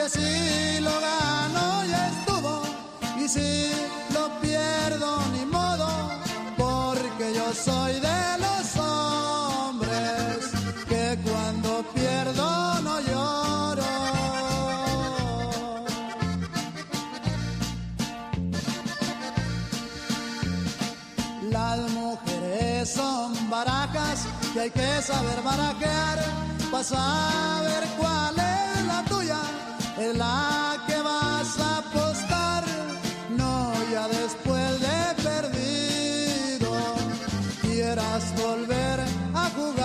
que si lo gano ya estuvo, y si lo pierdo ni modo, porque yo soy de los hombres que cuando pierdo no lloro. Las mujeres son barajas que hay que saber barajear para saber cuál es la tuya, es la que vas a apostar, no ya después de perdido quieras volver a jugar.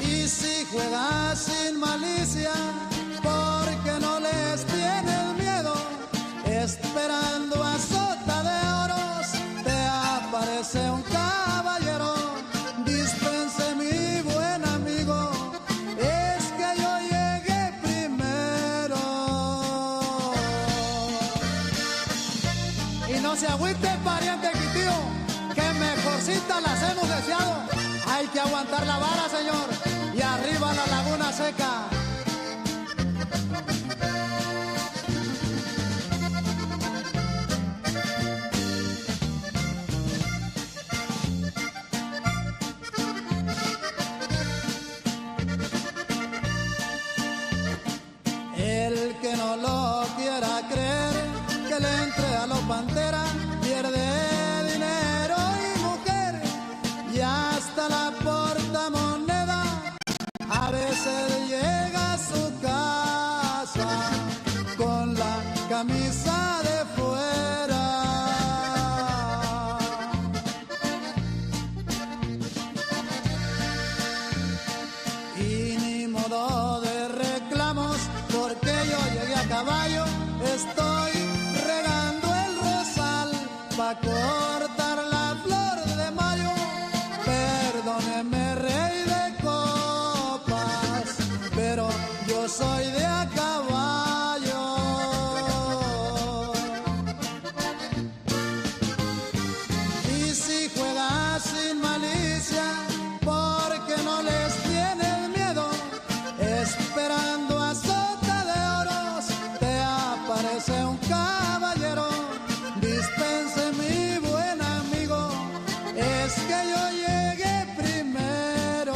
Y si juegas sin malicia, porque no les tienes miedo, esperando a sota de oros te aparece un caballero. Dispense mi buen amigo, es que yo llegué primero. Y no se agüite pariente quitío, que mejorcita las hemos deseado. Hay que aguantar la vara, señor, y arriba la laguna seca. El que no lo quiera creer, que le entre a los Pantera, pierde dinero y mujer, y hasta la portamoneda. A veces llega a su casa con la camisa de fuera. Y ni modo de reclamos, porque yo llegué a caballo, estoy regando el rosal pa' cortar la flor de mayo. Perdóneme, rey de copas, pero yo soy de a caballo. Y si juegas sin malicia, porque no les tienes miedo, esperando a sota de oros te aparece un caballero. Dispense mi buen amigo, es que yo llegué primero.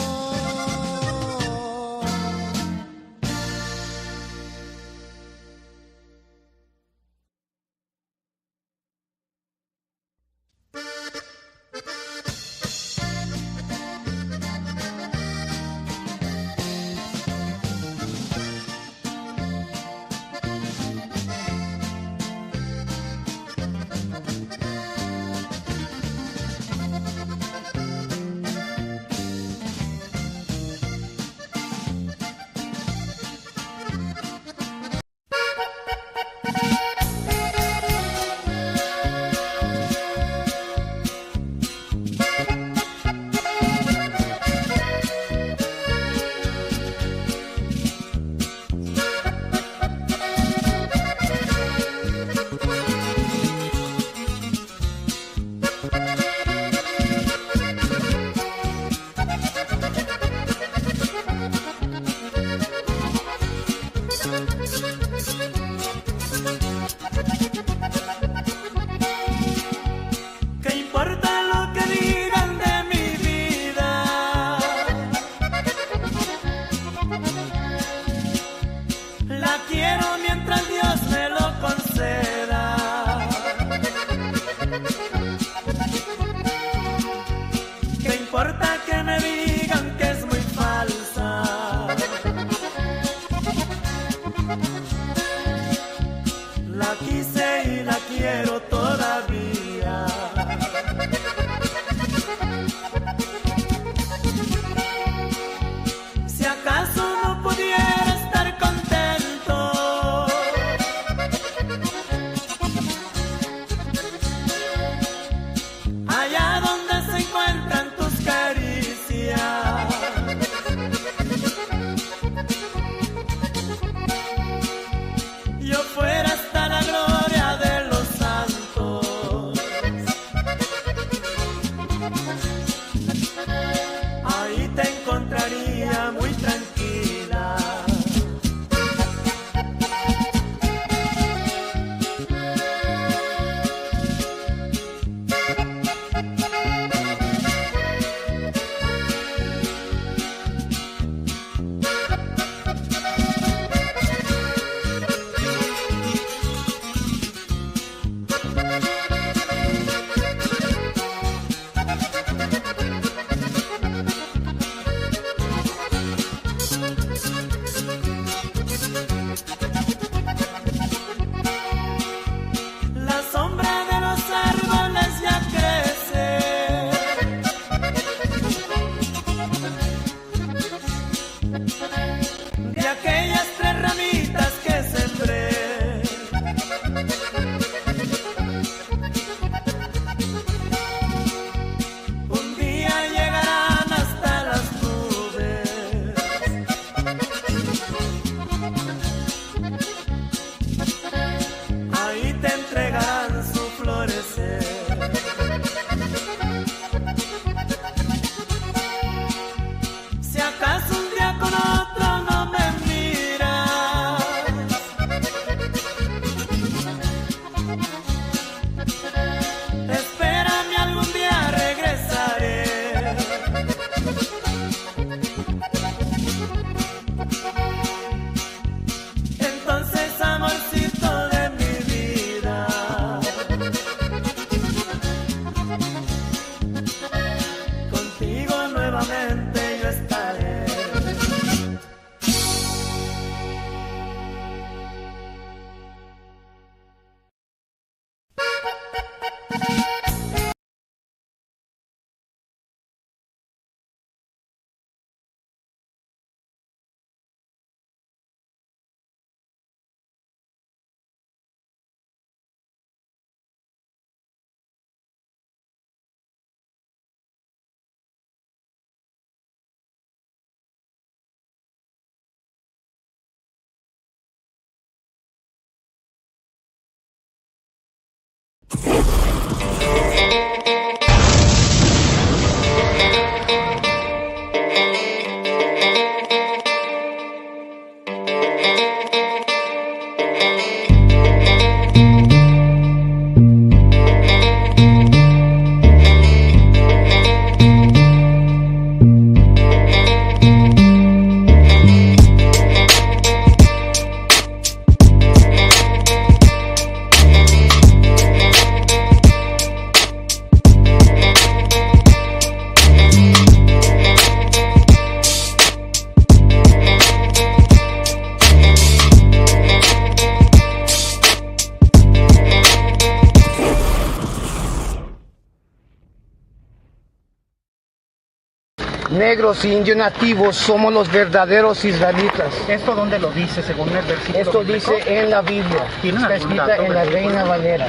negros y indios nativos somos los verdaderos israelitas. ¿Esto dónde lo dice según el versículo? Esto dice en la Biblia, está escrita en la Reina Valera.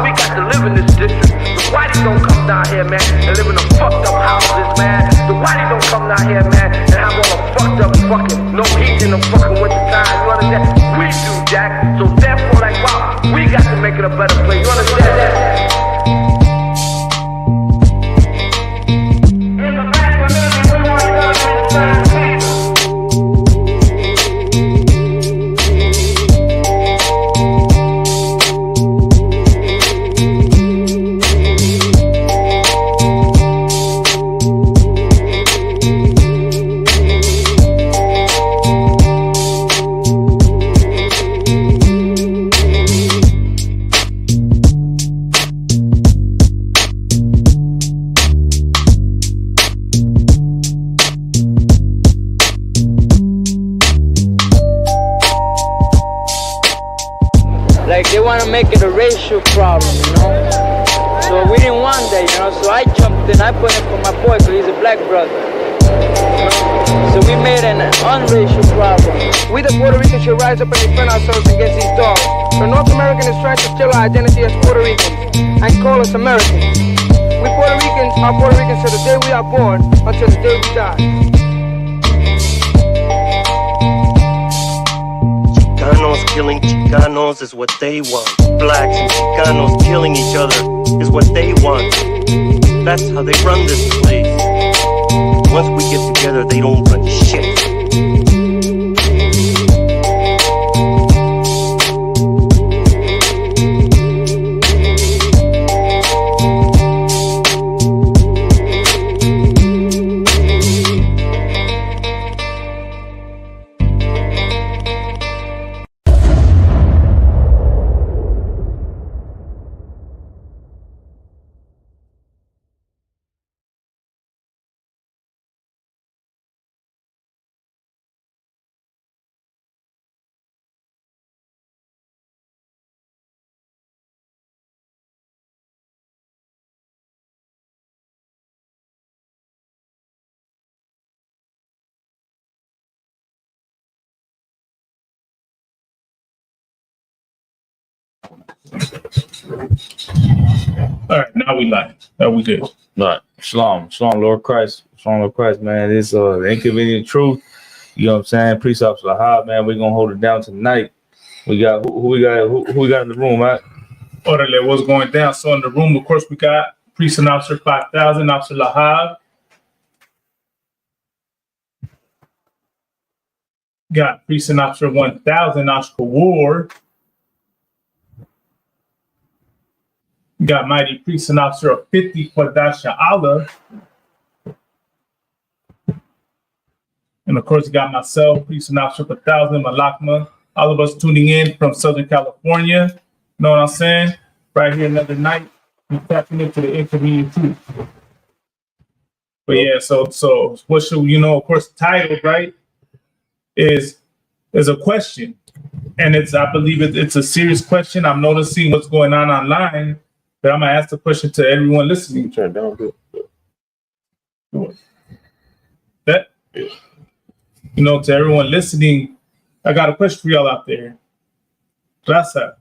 We got to live in this district. The whiteys don't come down here, man, and live in the fucked up houses, man. The whiteys don't come down here, man, and have all the fucked up fucking no heat in the fucking winter time. You understand? We do, Jack. So therefore, like, wow, we got to make it a better place. You understand that? Like they want to make it a racial problem, you know. So we didn't want that, you know. So I jumped in, I put in for my boy, because he's a black brother. You know? So we made an unracial problem. We the Puerto Ricans should rise up and defend ourselves against these dogs. The North American is trying to steal our identity as Puerto Ricans and call us Americans. We Puerto Ricans are Puerto Ricans till the day we are born, until the day we die. Chicanos killing Chicanos is what they want. Blacks and Chicanos killing each other is what they want. That's how they run this place. Once we get together, they don't run shit. All right, now we live. Now we good. All right. Shalom, Lord Christ, man. This inconvenient truth. You know what I'm saying? Precepts Lahab, man. We're gonna hold it down tonight. We got who we got in the room, right? Orderly, what's going down? So in the room, of course, we got Precinct Officer 5000, Officer Lahab. Got Precinct Officer 1000, Oscar Ward. Got Mighty Precinct Officer of 50, Kwadasha Allah. And of course, got myself, Precinct Officer 1000, Malakma. All of us tuning in from Southern California. Know what I'm saying? Right here another night. We tapping into the inconvenient truth. But yeah, so what should we, of course, the title, right, is a question. And I believe it's a serious question. I'm noticing what's going on online. But I'm gonna ask the question to everyone listening. Turn down good. That, to everyone listening, I got a question for y'all out there. Raza,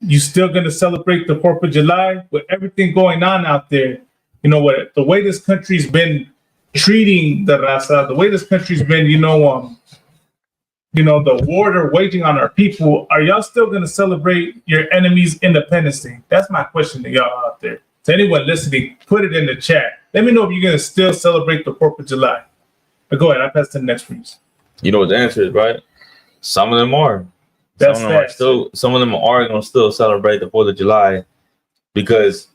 you still gonna celebrate the 4th of July with everything going on out there? You know what? The way this country's been treating the Raza, the way this country's been, the war they're waging on our people, are y'all still going to celebrate your enemy's Independence Day? That's my question to y'all out there. To anyone listening, put it in the chat. Let me know if you're going to still celebrate the 4th of July. But go ahead, I pass to the next, please. You know what the answer is, right? Some of them are. Some of them are going to still celebrate the 4th of July because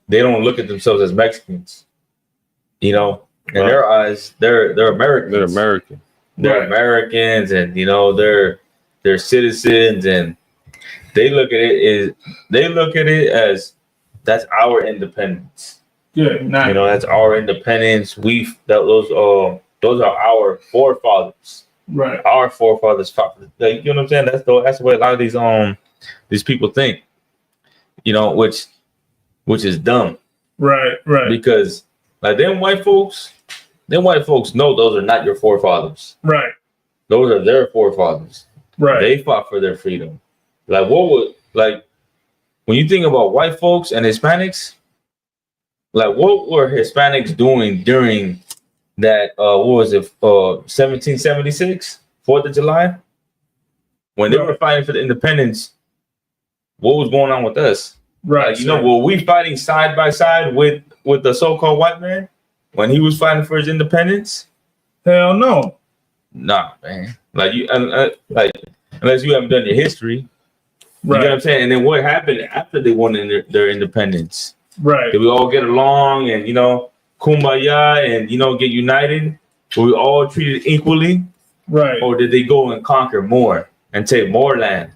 they don't look at themselves as Mexicans. In their eyes, they're Americans. They're American. They're Americans, and they're citizens, and they look at it as that's our independence. Yeah, nice. That's our independence. Those are our forefathers. Right. Our forefathers fought. You know what I'm saying? That's the way a lot of these people think. Which is dumb. Right. Because Like them white folks know those are not your forefathers. Right. Those are their forefathers. Right. They fought for their freedom. Like when you think about white folks and Hispanics, like what were Hispanics doing during that 1776, 4th of July? When they were fighting for the independence, what was going on with us? Right. Like, were we fighting side by side with the so-called white man when he was fighting for his independence? Hell no. Nah, man. Like unless you haven't done your history. You know what I'm saying? And then what happened after they won their independence? Right. Did we all get along and, kumbaya and, get united? Were we all treated equally? Right. Or did they go and conquer more and take more land?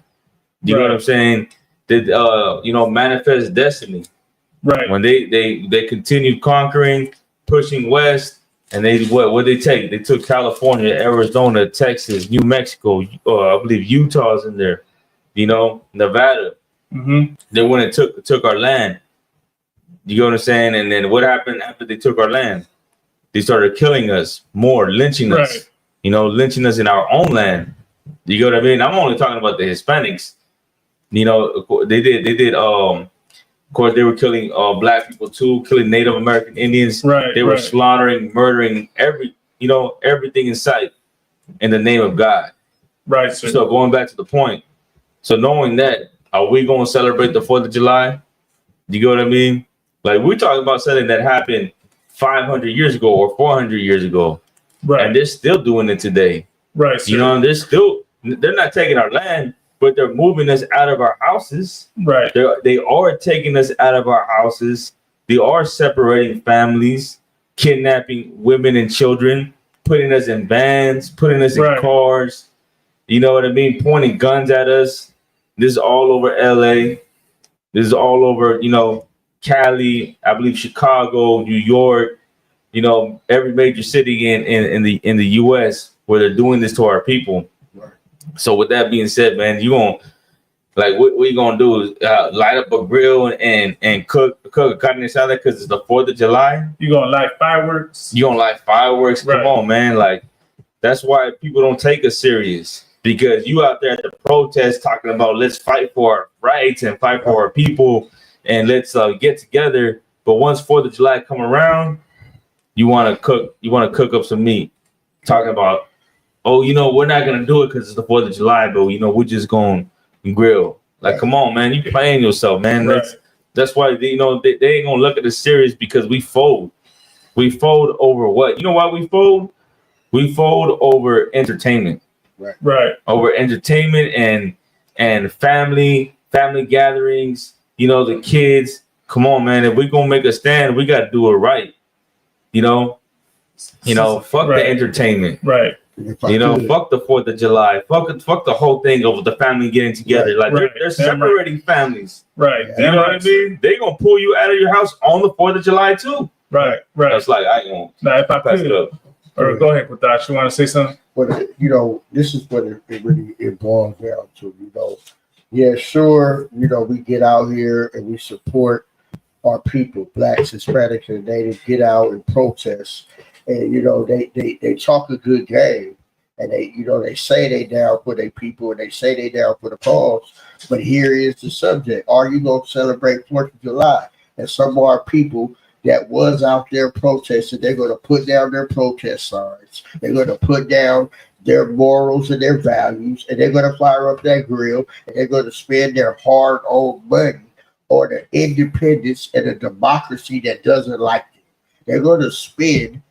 You know what I'm saying? Did, manifest destiny? Right. When they continued conquering, pushing west, and what they take? They took California, Arizona, Texas, New Mexico, I believe Utah's in there. Nevada. Mm-hmm. They went and took our land. You know what I'm saying? And then what happened after they took our land? They started killing us more, lynching us. Lynching us in our own land. You know what I mean? I'm only talking about the Hispanics. They did. Of course, they were killing black people too, killing Native American Indians. Right. They were slaughtering, murdering everything in sight in the name of God. Right. Sir. So going back to the point. So knowing that, are we going to celebrate the 4th of July? You know what I mean? Like we're talking about something that happened 500 years ago or 400 years ago. Right. And they're still doing it today. Right. Sir. They're not taking our land, but they're moving us out of our houses. Right. They are taking us out of our houses. They are separating families, kidnapping women and children, putting us in vans, putting us in cars. You know what I mean? Pointing guns at us. This is all over LA. This is all over, Cali, I believe Chicago, New York, every major city in the US where they're doing this to our people. Right. So with that being said, man, what you gonna do is light up a grill and cook a carne asada because it's the 4th of July. You gonna light fireworks? You gonna light fireworks? Come on, man. Like that's why people don't take us serious. Because you out there at the protest talking about let's fight for our rights and fight for our people and let's get together. But once 4th of July come around, you want to cook up some meat. Talking about, we're not going to do it because it's the 4th of July, but, we're just going to grill. Like, come on, man. You playing yourself, man. Right. That's why, they ain't going to look at this serious because we fold. We fold over what? You know why we fold? We fold over entertainment. Right. Over entertainment and family gatherings, the kids. Come on, man. If we're gonna make a stand, we gotta do it right. Fuck the entertainment. Right. Fuck the 4th of July. Fuck the whole thing of the family getting together. Like they're separating families. Right. You know what I mean? They gonna pull you out of your house on the 4th of July too. Right. That's like I ain't gonna if I pass it up. Or go ahead with that. You want to say something? But this is what it boils down to. Yeah, sure. We get out here and we support our people, blacks, Hispanics, and Natives. Get out and protest, and they talk a good game, and they say they down for their people and they say they down for the cause. But here is the subject: are you gonna celebrate 4th of July? And some of our people that was out there protesting, they're going to put down their protest signs. They're going to put down their morals and their values, and they're going to fire up that grill, and they're going to spend their hard-earned money on the independence and a democracy that doesn't like them. They're going to spend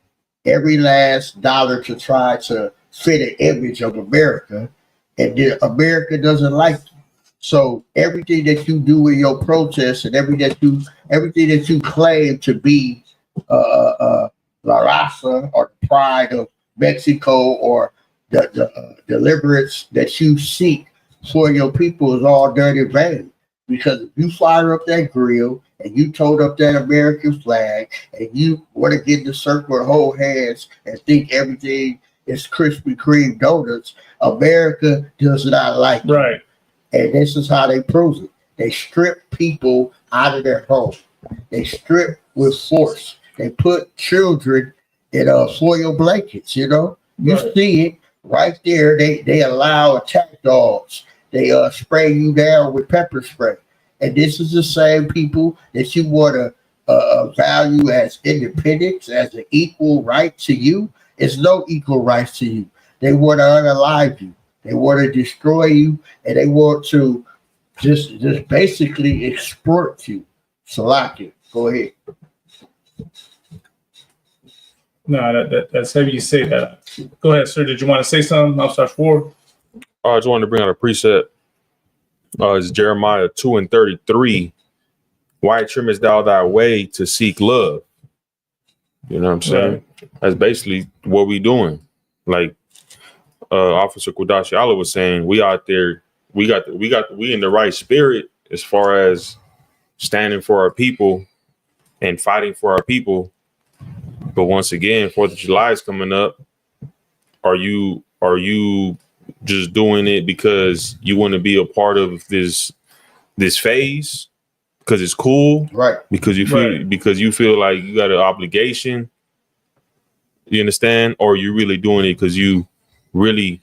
every last dollar to try to fit an image of America, and America doesn't like them. So everything that you do in your protests and everything that you claim to be La Raza or the pride of Mexico or the deliverance that you seek for your people is all done in vain. Because if you fire up that grill and you tote up that American flag and you want to get in the circle and hold hands and think everything is Krispy Kreme donuts, America does not like you. Right. And this is how they prove it. They strip people out of their home. They strip with force. They put children in foil blankets. You know, you see it right there. They allow attack dogs. They spray you down with pepper spray. And this is the same people that you want to value as independence, as an equal right to you. It's no equal rights to you. They want to unalive you. They want to destroy you, and they want to just basically export you. Salaki, go ahead. No, that's heavy you say that. Go ahead, sir. Did you want to say something? I'll start forward. I just wanted to bring out a precept. It's Jeremiah 2:33. Why trimmest thou thy way to seek love? You know what I'm saying? Right. That's basically what we doing. Like Officer Kudashi Allah was saying, we out there, we in the right spirit as far as standing for our people and fighting for our people. But once again, 4th of July is coming up. Are you just doing it because you want to be a part of this phase? Because it's cool, right? Because you feel like you got an obligation. You understand? Or you really doing it because you really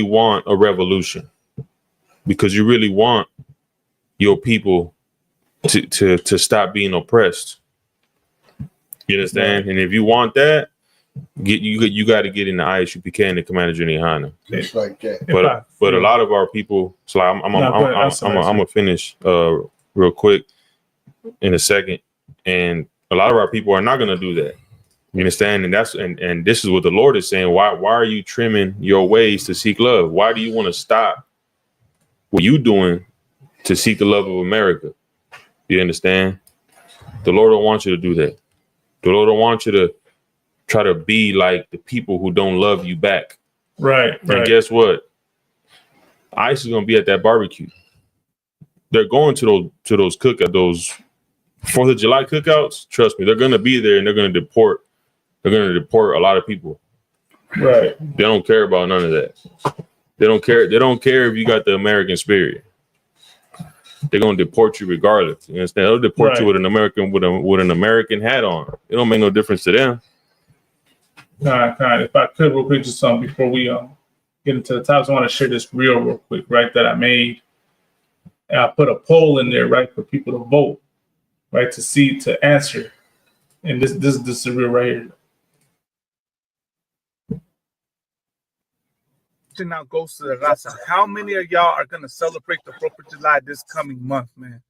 want a revolution, because you really want your people to stop being oppressed. You understand? Right. And if you want that, you got to get in the ISUPK and the Commander General Hana. Just like that. But a lot of our people. So I'm gonna finish real quick in a second. And a lot of our people are not gonna do that. You understand? And this is what the Lord is saying. Why are you trimming your ways to seek love? Why do you want to stop what you doing to seek the love of America? You understand? The Lord don't want you to do that. The Lord don't want you to try to be like the people who don't love you back. Right. And guess what? ICE is gonna be at that barbecue. They're going to those 4th of July cookouts. Trust me, they're gonna be there, and they're gonna deport a lot of people. Right. They don't care about none of that. They don't care if you got the American spirit. They're gonna deport you regardless. You understand? They'll deport you with an American hat on. It don't make no difference to them. If I could, real quick, just something before we get into the topics, I want to share this real quick, right? That I made. And I put a poll in there, right, for people to vote, right, to answer. And this is real right here. Now goes to the Raza. How many of y'all are gonna celebrate the 4th of July this coming month, man?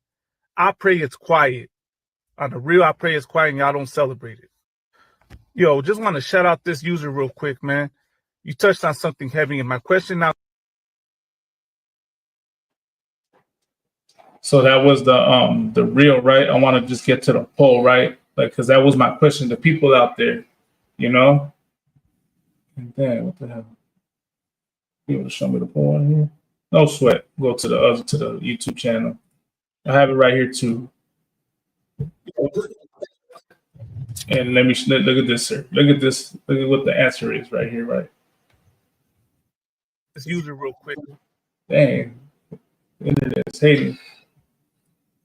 I pray it's quiet. On the real, I pray it's quiet and y'all don't celebrate it. Yo, just want to shout out this user real quick, man. You touched on something heavy, and my question now. So that was the real, right? I want to just get to the poll, right? Like, because that was my question to people out there, you know? And then what the hell? You able to show me the poll in here? No sweat. Go to the YouTube channel. I have it right here too. And let me look at this, sir. Look at this. Look at what the answer is right here, right? Let's use it real quick. Dang. The internet is hating.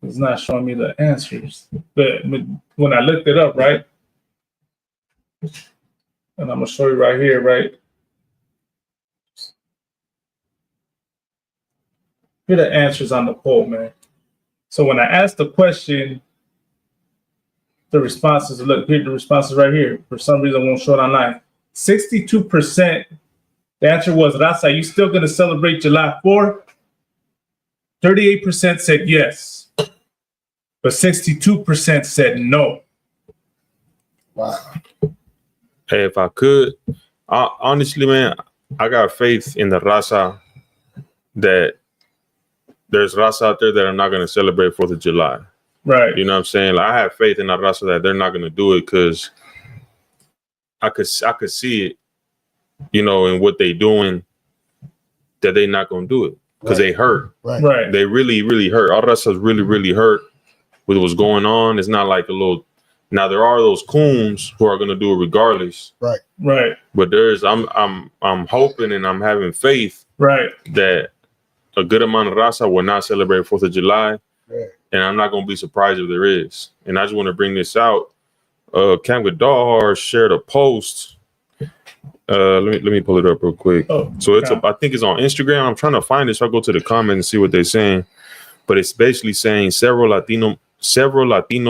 It's not showing me the answers. But when I looked it up, right? And I'm going to show you right here, right? Here are the answers on the poll, man. So when I asked the question, the responses, look, here the responses right here. For some reason, I won't show it online. 62%, the answer was, Raza, you still going to celebrate July 4th? 38% said yes, but 62% said no. Wow. Hey, if I could, honestly, man, I got faith in the Raza that there's Raza out there that are not going to celebrate 4th of July. Right. You know what I'm saying? Like, I have faith in the Raza that they're not going to do it because I could see it, you know, in what they doing, that they not going to do it because they hurt. Right. They really, really hurt. Our Raza's really, really hurt with what's going on. It's not like a little. Now there are those coons who are going to do it regardless. Right. But I'm hoping and I'm having faith. Right. That a good amount of Raza will not celebrate 4th of July And I'm not going to be surprised if there is. And I just want to bring this out. Cam Gadar shared a post. Let me pull it up real quick. So it's I think it's on Instagram. I'm trying to find it, so I'll go to the comments and see what they're saying. But it's basically saying several Latino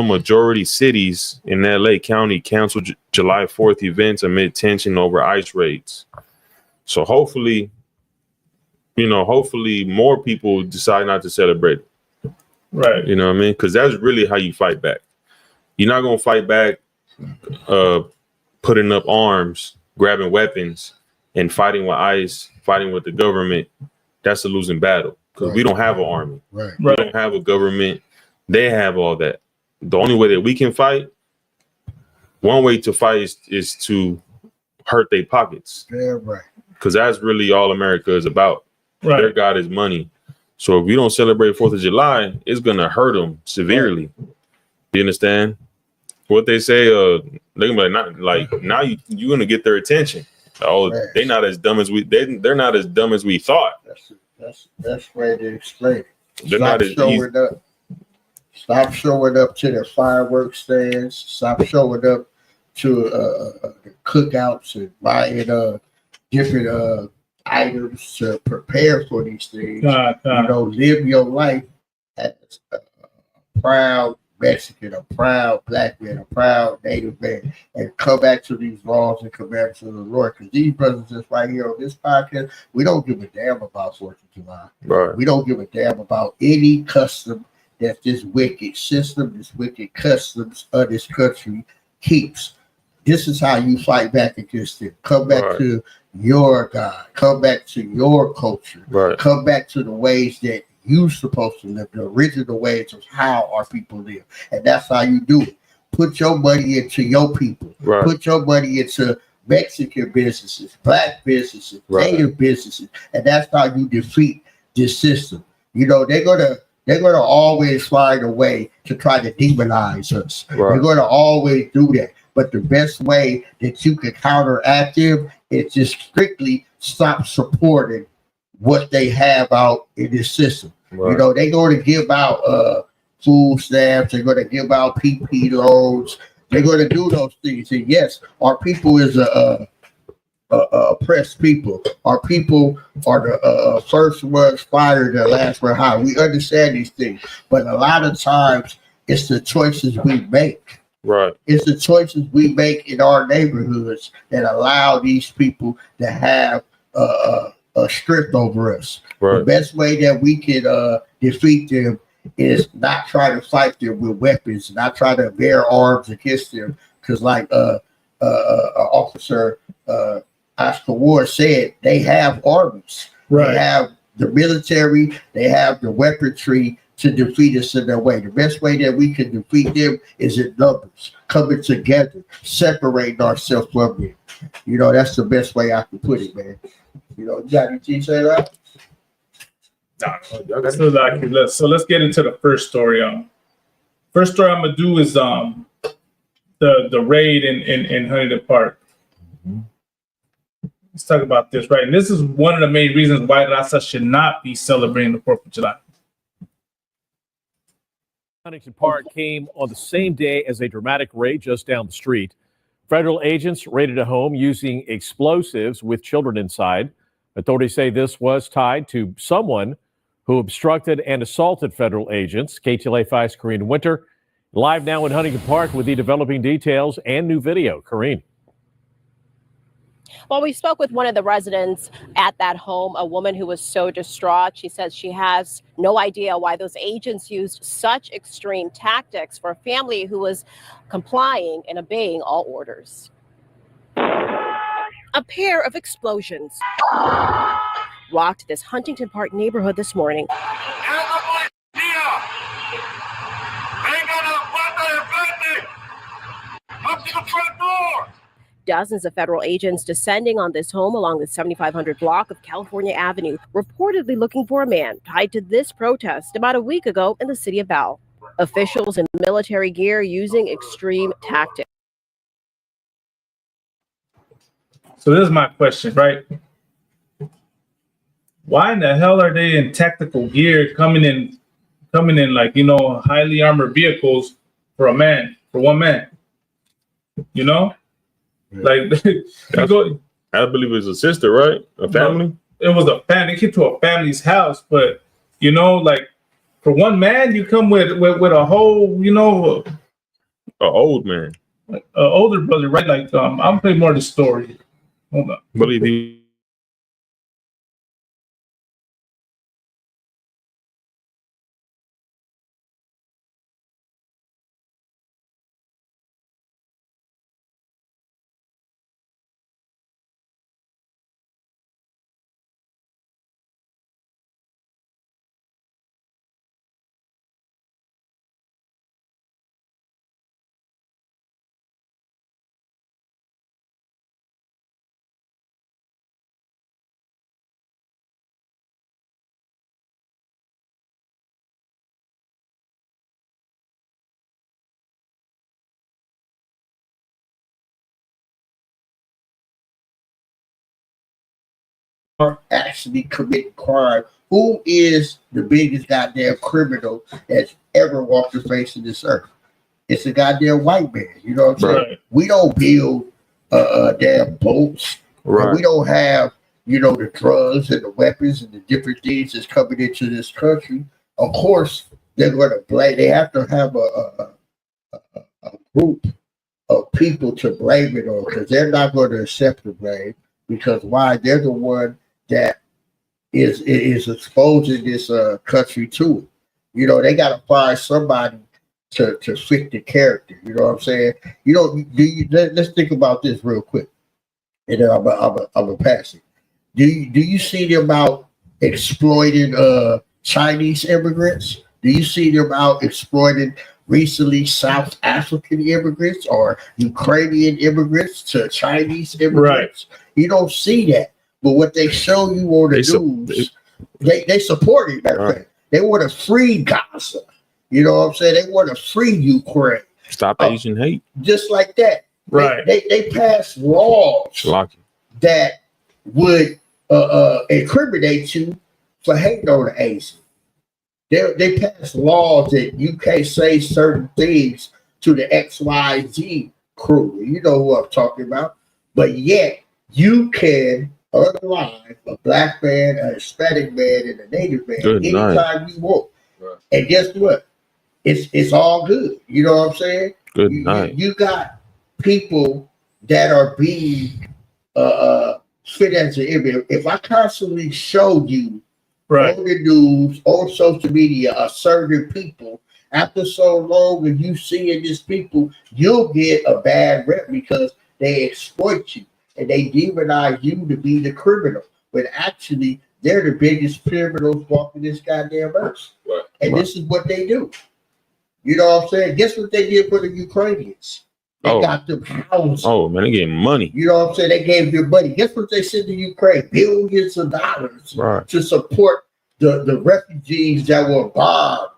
majority cities in LA County canceled July 4th events amid tension over ICE raids. So hopefully more people decide not to celebrate it. Right. You know what I mean? Because that's really how you fight back. You're not going to fight back putting up arms, grabbing weapons, and fighting with ICE, fighting with the government. That's a losing battle because we don't have an army. Right. We don't have a government. They have all that. The only way that we can fight, one way to fight is to hurt their pockets. Yeah, right. Because that's really all America is about. Right. Their God is money. So if we don't celebrate 4th of July, it's going to hurt them severely. Right. You understand? What they say, they're gonna be like, now you're gonna get their attention. Oh, right. They're not as dumb as they're not as dumb as we thought. That's way to explain it. They're not as showing up. Stop showing up to the fireworks stands. Stop showing up to the cookouts and buying different items to prepare for these things. Live your life as a proud Mexican, a proud black man, a proud Native man, and come back to these laws and commandments of the Lord. Because these brothers just right here on this podcast, we don't give a damn about 4th of July. Right. We don't give a damn about any custom that this wicked system, this wicked customs of this country keeps. This is how you fight back against it. Come back to your God. Come back to your culture. Right. Come back to the ways that you're supposed to live, the original ways of how our people live. And that's how you do it. Put your money into your people. Right. Put your money into Mexican businesses, black businesses, Native businesses. And that's how you defeat this system. They're gonna always find a way to try to demonize us. Right. They're gonna always do that. But the best way that you can counteract them is just strictly stop supporting what they have out in this system. Right. They're going to give out food stamps. They're going to give out PP loans. They're going to do those things. And yes, our people is a oppressed people. Our people are the first ones fired, the last one hired. We understand these things, but a lot of times it's the choices we make. Right. It's the choices we make in our neighborhoods that allow these people to have strength over us. Right. The best way that we can defeat them is not try to fight them with weapons, not try to bear arms against them. Because like Officer Oscar Ward said, they have armies. Right. They have the military. They have the weaponry to defeat us in their way. The best way that we can defeat them is in numbers, coming together, separating ourselves from them. That's the best way I can put it, man. You got anything to say that? No. So let's get into the first story. First story I'm gonna do is the raid in Huntington Park. Mm-hmm. Let's talk about this, right? And this is one of the main reasons why Raza should not be celebrating the 4th of July. Huntington Park came on the same day as a dramatic raid just down the street. Federal agents raided a home using explosives with children inside. Authorities say this was tied to someone who obstructed and assaulted federal agents. KTLA 5's Corrine Winter live now in Huntington Park with the developing details and new video. Corrine. Well, we spoke with one of the residents at that home, a woman who was so distraught. She says she has no idea why those agents used such extreme tactics for a family who was complying and obeying all orders. A pair of explosions rocked this Huntington Park neighborhood this morning. Dozens of federal agents descending on this home along the 7500 block of California Avenue, reportedly looking for a man tied to this protest about a week ago in the city of Bell. Officials in military gear using extreme tactics. So this is my question, right? Why in the hell are they in tactical gear coming in coming in like, you know, highly armored vehicles for one man. You know, like I believe it was a sister, right? A family. It was a family. They came to a family's house, but you know, like for one man, you come with a whole, you know, an old man, an older brother, right? Like I'll play more of the story. Hold on. Believe he. Actually commit crime. Who is the biggest goddamn criminal that's ever walked the face of this earth? It's a goddamn white man. You know what I'm saying? Right. We don't build damn boats. Right. We don't have, you know, the drugs and the weapons and the different things that's coming into this country. Of course, they're going to blame. They have to have a group of people to blame it on, because they're not going to accept the blame. Because why? They're the one that is exposing this country to it. You know, they got to find somebody to fit the character. You know what I'm saying? You know, let's think about this real quick, and then I'm a pass it. Do you see them out exploiting Chinese immigrants? Do you see them out exploiting recently South African immigrants or Ukrainian immigrants to Chinese immigrants? Right. You don't see that. But what they show you on the news, they support it. Right. They want to free Gaza. You know what I'm saying? They want to free Ukraine. Stop Asian hate. Just like that. Right. They passed laws that would incriminate you for hating on the Asian. They passed laws that you can't say certain things to the XYZ crew. You know who I'm talking about. But yet, you can unalive a black man, a Hispanic man, and a Native man anytime you want. Right. And guess what? It's all good. You know what I'm saying? Good night. You got people that are being fit as an image. If I constantly show you on the news, on social media, certain people, after so long as you seeing these people, you'll get a bad rep because they exploit you and they demonize you to be the criminal. But actually, they're the biggest criminals walking this goddamn earth. Right. And this is what they do. You know what I'm saying? Guess what they did for the Ukrainians? They got them houses. Oh, man, they gave money. You know what I'm saying? They gave them money. Guess what they sent to Ukraine? Billions of dollars to support the refugees that were bombed.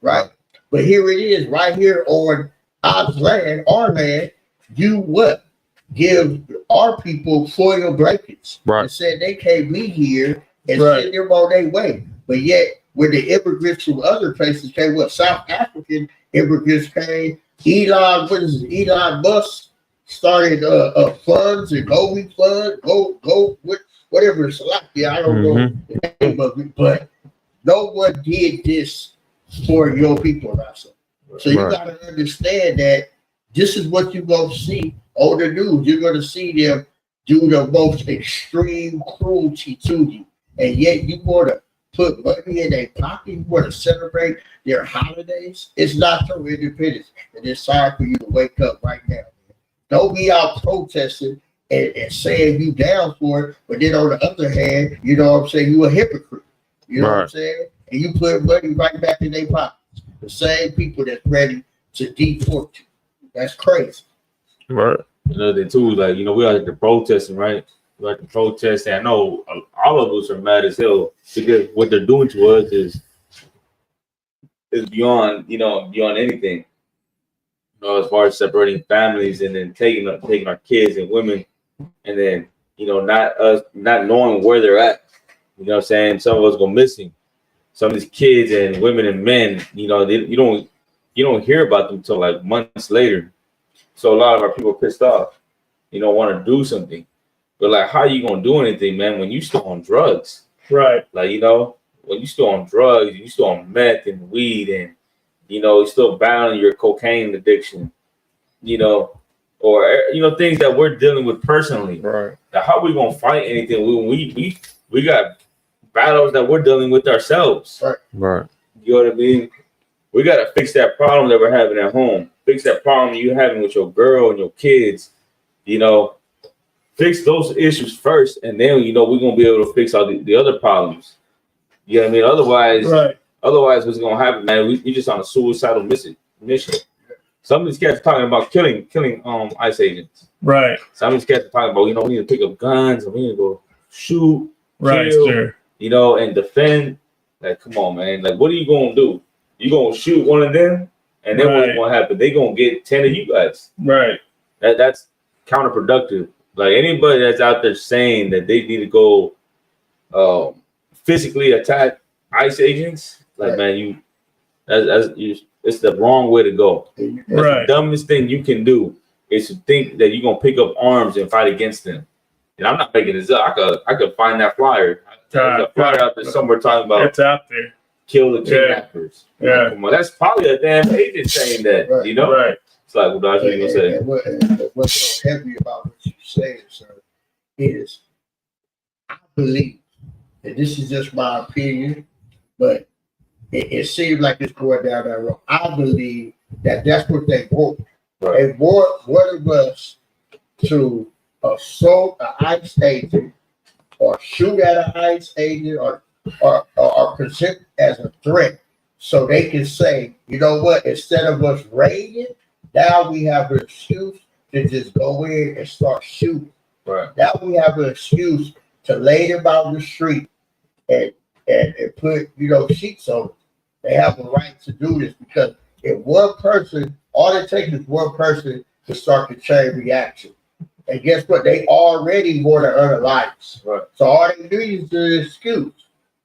Right? But here it is, right here on our land, you what? Give our people foil blankets. And said they can't be here and send them on their way. But yet, when the immigrants from other places came, South African immigrants came, Elon Musk started funds and Gobi Fund, go with whatever it's like. I don't know the name of it, but no one did this for your people, Raza. So you got to understand that this is what you're going to see on the news. You're going to see them do the most extreme cruelty to you, and yet you want to put money in their pocket. You want to celebrate their holidays. It's not your independence, and it's time for you to wake up right now. Man. Don't be out protesting and saying you down for it, but then on the other hand, you know what I'm saying, you a hypocrite. You know what I'm saying? And you put money right back in their pockets. The same people that's ready to deport you. That's crazy. Right. Another thing too, like, you know, we like to protesting, right? We like to protest, and I know all of us are mad as hell because what they're doing to us is beyond, beyond anything. You know, as far as separating families and then taking our kids and women, and then, not knowing where they're at. You know what I'm saying? Some of us go missing. some of these kids and women and men, you know, you don't hear about them until like months later. So a lot of our people are pissed off, you know, want to do something. But like, how you gonna do anything, man, when you still on drugs? Right. Like, you know, when you still on drugs, you still on meth and weed, and you know, you still battling your cocaine addiction, you know, or you know, things that we're dealing with personally. Right. Now, how we gonna fight anything when we got battles that we're dealing with ourselves? Right. You know what I mean? We gotta fix that problem that we're having at home. Fix that problem you're having with your girl and your kids. You know, fix those issues first, and then you know we're gonna be able to fix all the other problems. You know what I mean? Otherwise, what's gonna happen, man? We just on a suicidal mission. Some of these cats are talking about killing ICE agents. Right. Some of these cats are talking about, you know, we need to pick up guns and we need to go shoot, right, kill, sure. You know, and defend. Like, come on, man. Like, what are you gonna do? You gonna shoot one of them, and then what's gonna happen? They gonna get 10 of you guys. Right. That's counterproductive. Like, anybody that's out there saying that they need to go physically attack ICE agents, like, man, it's the wrong way to go. That's the dumbest thing you can do is to think that you're gonna pick up arms and fight against them. And I'm not making this up. I could find that flyer. There's a flyer out there somewhere talking about it's out there. Kill the kidnappers. Yeah. Come on, that's probably a damn agent saying that. You know. Right. It's like, what are you gonna say? And what's so heavy about what you say, sir, is I believe, and this is just my opinion, but it seems like it's going down that road. I believe that that's what they want. Right. They want one of us to assault an ICE agent or shoot at an ICE agent or present as a threat so they can say, you know what, instead of us raiding, now we have an excuse to just go in and start shooting. Right. Now we have an excuse to lay them out in the street and put, you know, sheets on them. They have a right to do this because if one person, all it takes is one person to start the chain reaction. And guess what? They already want to earn a life. Right. So all they need is the excuse.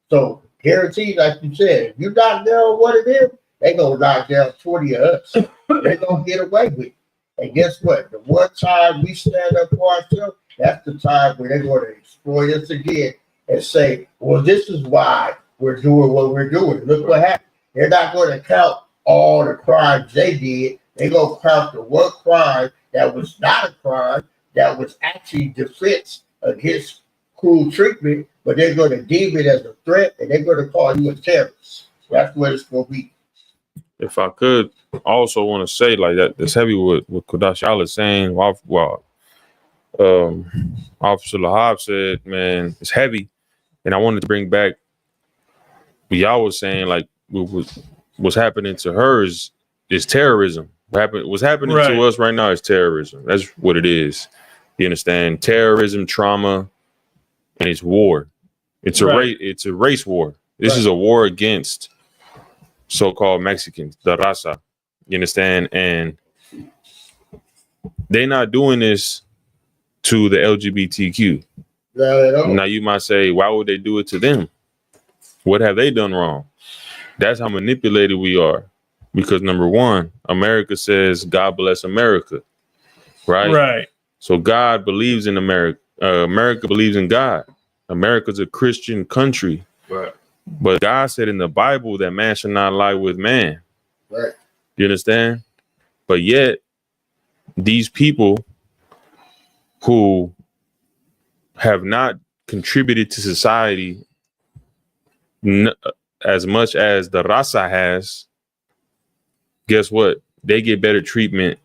So guaranteed, like you said, if you knock down one of them, they gonna knock down 20 of us. They gonna get away with it. And guess what? The one time we stand up for ourselves, that's the time where they're gonna exploit us again and say, well, this is why we're doing what we're doing. Look what happened. They're not going to count all the crimes they did. They're going to count the one crime that was not a crime, that was actually defense against cruel treatment, but they're going to deem it as a threat, and they're going to call you a terrorist. That's what it's going to be. If I could also want to say like that, it's heavy what Kodashiala is saying. Officer Lahab said, man, it's heavy. And I wanted to bring back what y'all was saying, like what's happening to her is terrorism. What's happening to us right now is terrorism. That's what it is. You understand? Terrorism, trauma, and it's war. It's a race war. This is a war against so-called Mexicans, the Raza. You understand? And they're not doing this to the LGBTQ. Now you might say, why would they do it to them? What have they done wrong? That's how manipulated we are. Because number one, America says, God bless America. Right? Right. So God believes in America. America believes in God. America's a Christian country. Right. But God said in the Bible that man should not lie with man. Right. You understand? But yet, these people who have not contributed to society as much as the Raza has, guess what? They get better treatment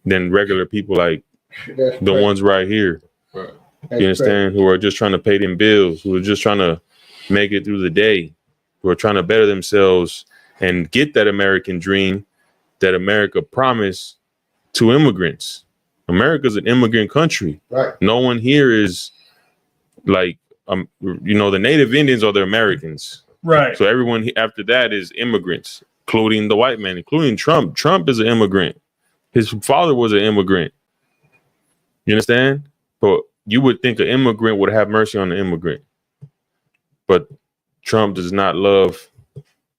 than regular people like the ones right here. Right. You understand? Who are just trying to pay them bills, who are just trying to make it through the day, who are trying to better themselves and get that American dream that America promised to immigrants. America's an immigrant country. Right. No one here is like, the Native Indians are the Americans. Right. So everyone after that is immigrants, including the white man, including Trump. Trump is an immigrant. His father was an immigrant. You understand? But you would think an immigrant would have mercy on the immigrant. But Trump does not love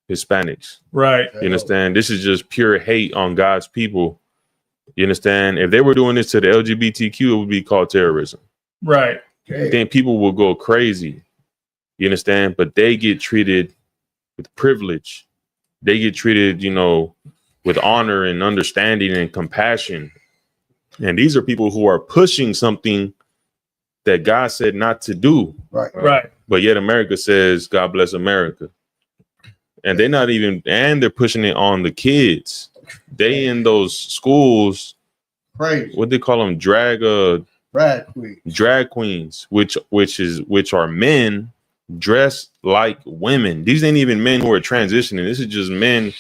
Hispanics. Right. You understand? This is just pure hate on God's people. You understand? If they were doing this to the LGBTQ, it would be called terrorism. Right. Then people will go crazy. You understand? But they get treated with privilege. They get treated, you know, with honor and understanding and compassion. And these are people who are pushing something that God said not to do. Right. Right. But yet America says, God bless America. And they're not even, and they're pushing it on the kids. They in those schools, crazy. What they call them, drag queens, which are men dressed like women. These ain't even men who are transitioning. This is just men,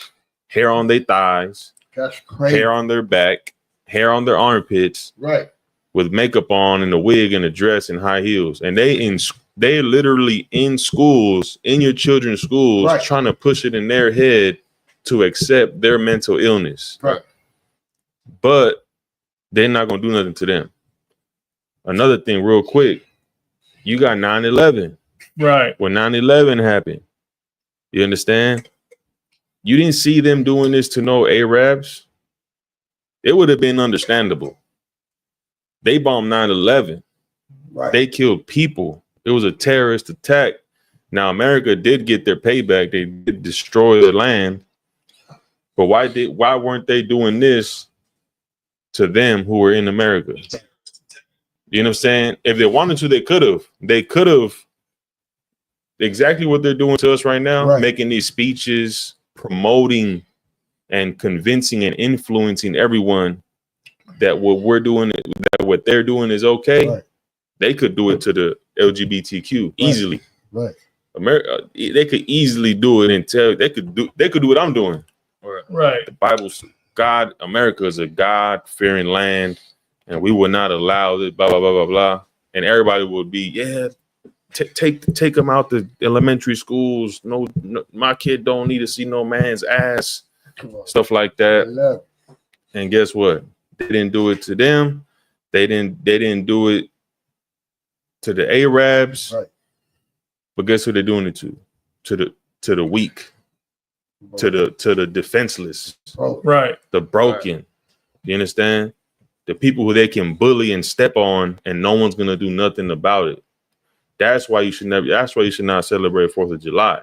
hair on their thighs, that's crazy, hair on their back, hair on their armpits, right, with makeup on and a wig and a dress and high heels. And they literally in schools, in your children's schools, right, trying to push it in their head to accept their mental illness. Right. But they're not going to do nothing to them. Another thing real quick, you got 9/11. Right. When 9/11 happened, you understand? You didn't see them doing this to no Arabs. It would have been understandable. They bombed 9/11. Right. They killed people. It was a terrorist attack. Now, America did get their payback. They did destroy the land. But why weren't they doing this to them who were in America? You know what I'm saying? If they wanted to, they could have. They could have exactly what they're doing to us right now, right, making these speeches, promoting and convincing and influencing everyone that what we're doing, that what they're doing is okay. Right. They could do it to the LGBTQ easily. Right. America, they could easily do it and tell they could do what I'm doing. Right. The Bible's God, America is a God-fearing land, and we will not allow this, blah, blah, blah, blah, blah. And everybody would be, take them out the elementary schools. No, my kid don't need to see no man's ass. Stuff like that. And guess what? They didn't do it to them. They didn't do it to the Arabs. Right. But guess who they're doing it to? To the weak, to the defenseless, right, the broken. Right. You understand? The people who they can bully and step on, and no one's gonna do nothing about it. That's why you should not celebrate 4th of July.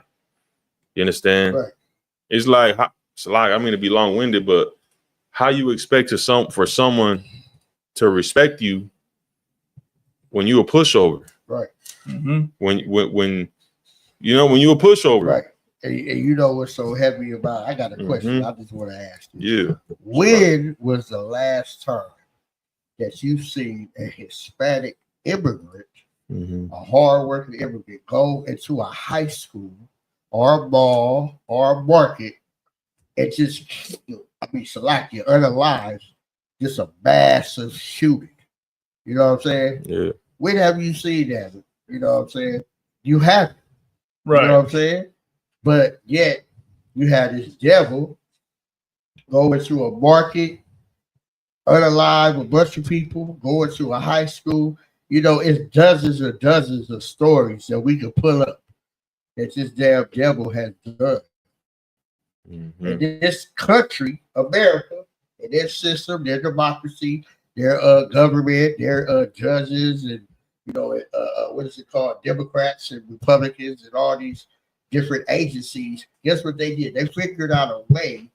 You understand? Right. It's like I'm gonna be long-winded, but how you expect for someone to respect you when you a pushover? Right. Mm-hmm. When you a pushover. Right. And you know what's so heavy about it? I got a question. I just want to ask you. Yeah. When was the last time that you've seen a Hispanic immigrant, a hardworking immigrant, go into a high school or a mall or a market and just, select you unalive, just a massive shooting? You know what I'm saying? Yeah. When have you seen that? You know what I'm saying? You haven't. Right. You know what I'm saying? But yet you had this devil go into a market, unalive a bunch of people, go into a high school. You know, it's dozens and dozens of stories that we could pull up that this damn devil has done. And this country, America, and their system, their democracy, their government, their judges, and what is it called? Democrats and Republicans and all these different agencies. Guess what they did? They figured out a way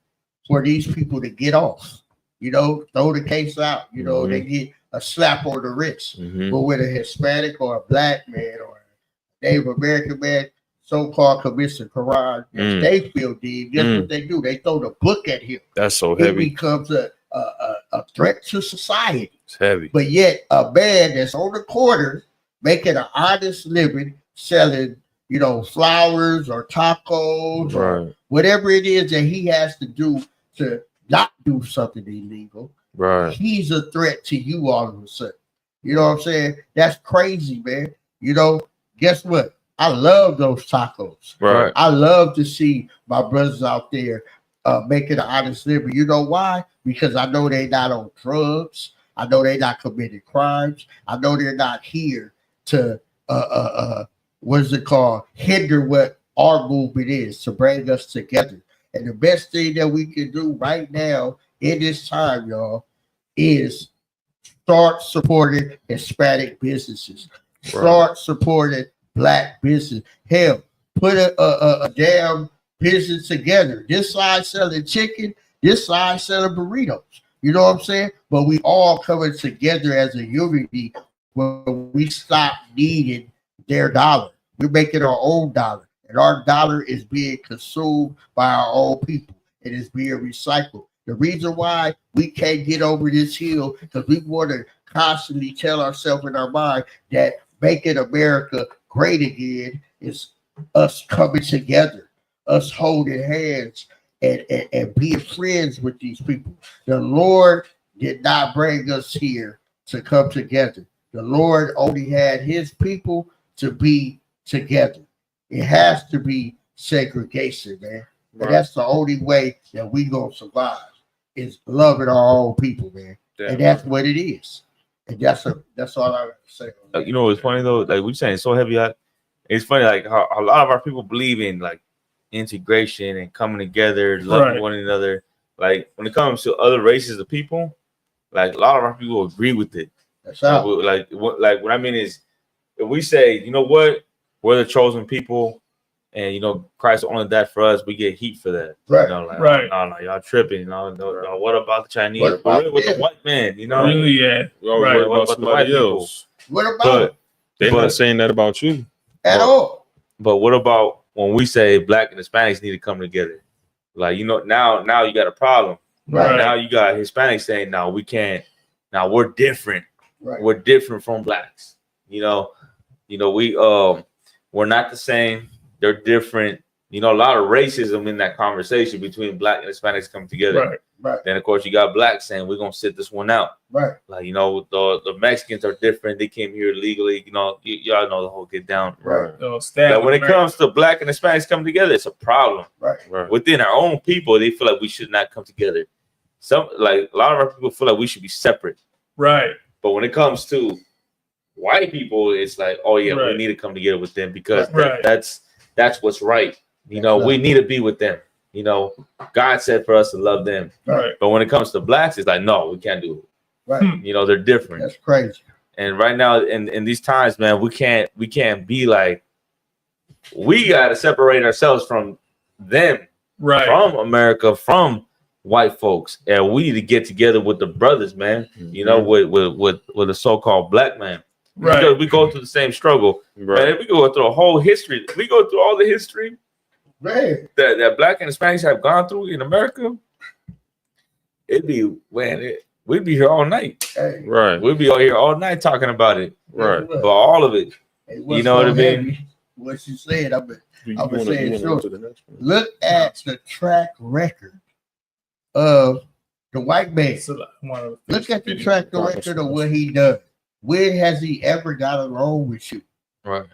for these people to get off. Throw the case out. They get a slap on the wrist. But with a Hispanic or a black man or a Native American man, so-called commits a crime that they feel deep. Guess what they do? They throw the book at him. That's so heavy. It becomes a threat to society. It's heavy. But yet a man that's on the corner making an honest living, selling, flowers or tacos or whatever it is that he has to do to not do something illegal. Right. He's a threat to you all of a sudden. You know what I'm saying? That's crazy, man. Guess what? I love those tacos. Right. I love to see my brothers out there making an honest living. You know why? Because I know they're not on drugs. I know they're not committing crimes. I know they're not here to what is it called? Hinder what our movement is to bring us together. And the best thing that we can do right now in this time, y'all, is start supporting Hispanic businesses. Start supporting Black business. Hell, put a damn business together. This side selling chicken, this side selling burritos. You know what I'm saying? But we all coming together as a unity when we stop needing their dollar. We're making our own dollar. And our dollar is being consumed by our own people. It is being recycled. The reason why we can't get over this hill because we want to constantly tell ourselves in our mind that making America great again is us coming together, us holding hands and being friends with these people. The Lord did not bring us here to come together. The Lord only had his people to be together. It has to be segregation, man. And that's the only way that we gonna survive is loving our own people, man. And that's what it is. And that's all I have to say. You know, it's funny though. Like we're saying, so heavy. It's funny, like how a lot of our people believe in like integration and coming together, loving one another. Like when it comes to other races of people, like a lot of our people agree with it. That's how. Like what I mean is, if we say, you know what, we're the chosen people, and you know Christ only died for us, we get heat for that. Right. You know, like, no, y'all tripping. No, what about the Chinese? What about really with the white man? You know, Really, yeah. We always worry about somebody else. What about They're not saying that about you at all. But what about when we say Black and Hispanics need to come together? Like, you know, now you got a problem. Right. Now you got Hispanics saying, no, we can't. Now we're different. Right. We're different from Blacks. You know, we're not the same. They're different. You know, a lot of racism in that conversation between Black and Hispanics come together. Right. Then of course you got Blacks saying we're gonna sit this one out. Right. Like, you know, the Mexicans are different. They came here illegally. You know, y'all know the whole get down. Right. Like when it comes to Black and Hispanics coming together, it's a problem. Right. Within our own people, they feel like we should not come together. Like a lot of our people feel like we should be separate. Right. But when it comes to white people, it's like, oh yeah, we need to come together with them because that's what's right. You know, we need to be with them. You know, God said for us to love them. Right. But when it comes to Blacks, it's like, no, we can't do it. Right. You know, they're different. That's crazy. And right now, in these times, man, we can't be like, we got to separate ourselves from them, from America, from white folks, and we need to get together with the brothers, man. You know, with the so-called Black man, because we go through the same struggle. Man, if we go through a whole history, we go through all the history that Black and Hispanics have gone through in America. We'd be here all night. Right. We'd be out here all night talking about it. Right. But all of it. You know what I mean? What you said, I'm gonna say it short. Look at the track record of the white man. Look at the track record of what he done. When has he ever got along with you? Right.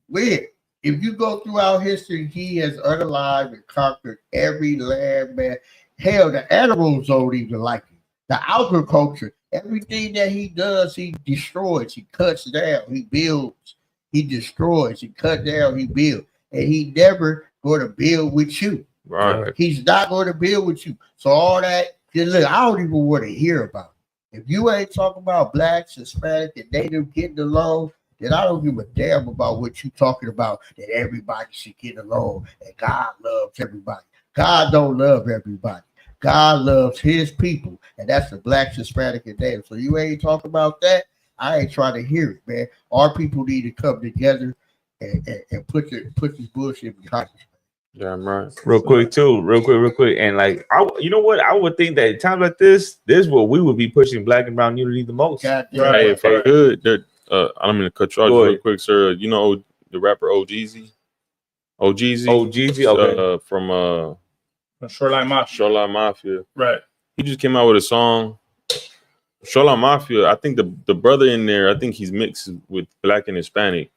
When? If you go throughout history, he has unalived and conquered every land, man. Hell, the animals don't even like him. The agriculture, everything that he does, he destroys, he cuts down, he builds, he destroys, he cut down, he builds. And he never going to build with you. Right. He's not going to build with you. So all that, look, I don't even want to hear about it. If you ain't talking about Blacks, Hispanic, and Native getting along, then I don't give a damn about what you talking about, that everybody should get along and God loves everybody. God don't love everybody. God loves his people, and that's the Blacks, Hispanic, and Native. So you ain't talking about that, I ain't trying to hear it, man. Our people need to come together and put this bullshit behind us. Yeah, I'm right. Real quick. And like, you know what? I would think that at times like this is what we would be pushing Black and brown unity the most. Right. Hey, if I could, I don't mean to cut you off real quick, sir. You know the rapper OGZ? Okay. From Shoreline Mafia. Right. He just came out with a song. Shoreline Mafia, I think the brother in there, I think he's mixed with Black and Hispanic.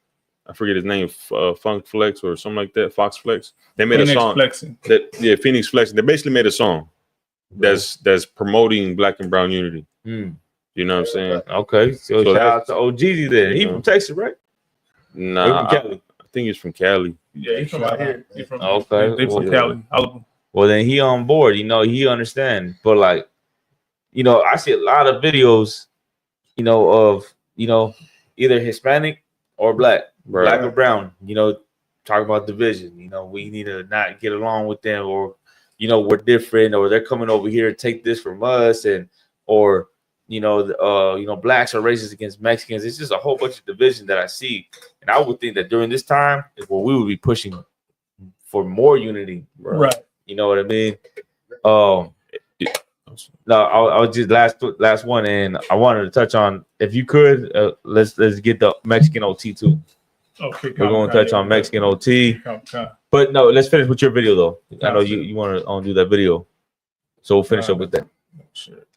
I forget his name, Funk Flex or something like that, Fox Flex. They made Phoenix a song. Flexing. Phoenix Flexing. They basically made a song that's promoting Black and brown unity. You know what I'm saying? Okay. So shout out to OGZ then. He from Texas, right? Nah, Cali. I think he's from Cali. Yeah, he's from out here. He's from Okay. They from Cali. Well, then he on board. You know, he understand. But like, you know, I see a lot of videos, you know, of either Hispanic or black or brown. You know, talk about division. You know, we need to not get along with them, or we're different, or they're coming over here to take this from us, or blacks are racist against Mexicans. It's just a whole bunch of division that I see, and I would think that during this time is where we would be pushing for more unity, right? You know what I mean? No, I was just last one, and I wanted to touch on, if you could, let's get the Mexican OT too. Okay, we're going to touch on Mexican OT, but no, let's finish with your video though. I know you want to do that video, so we'll finish up with that.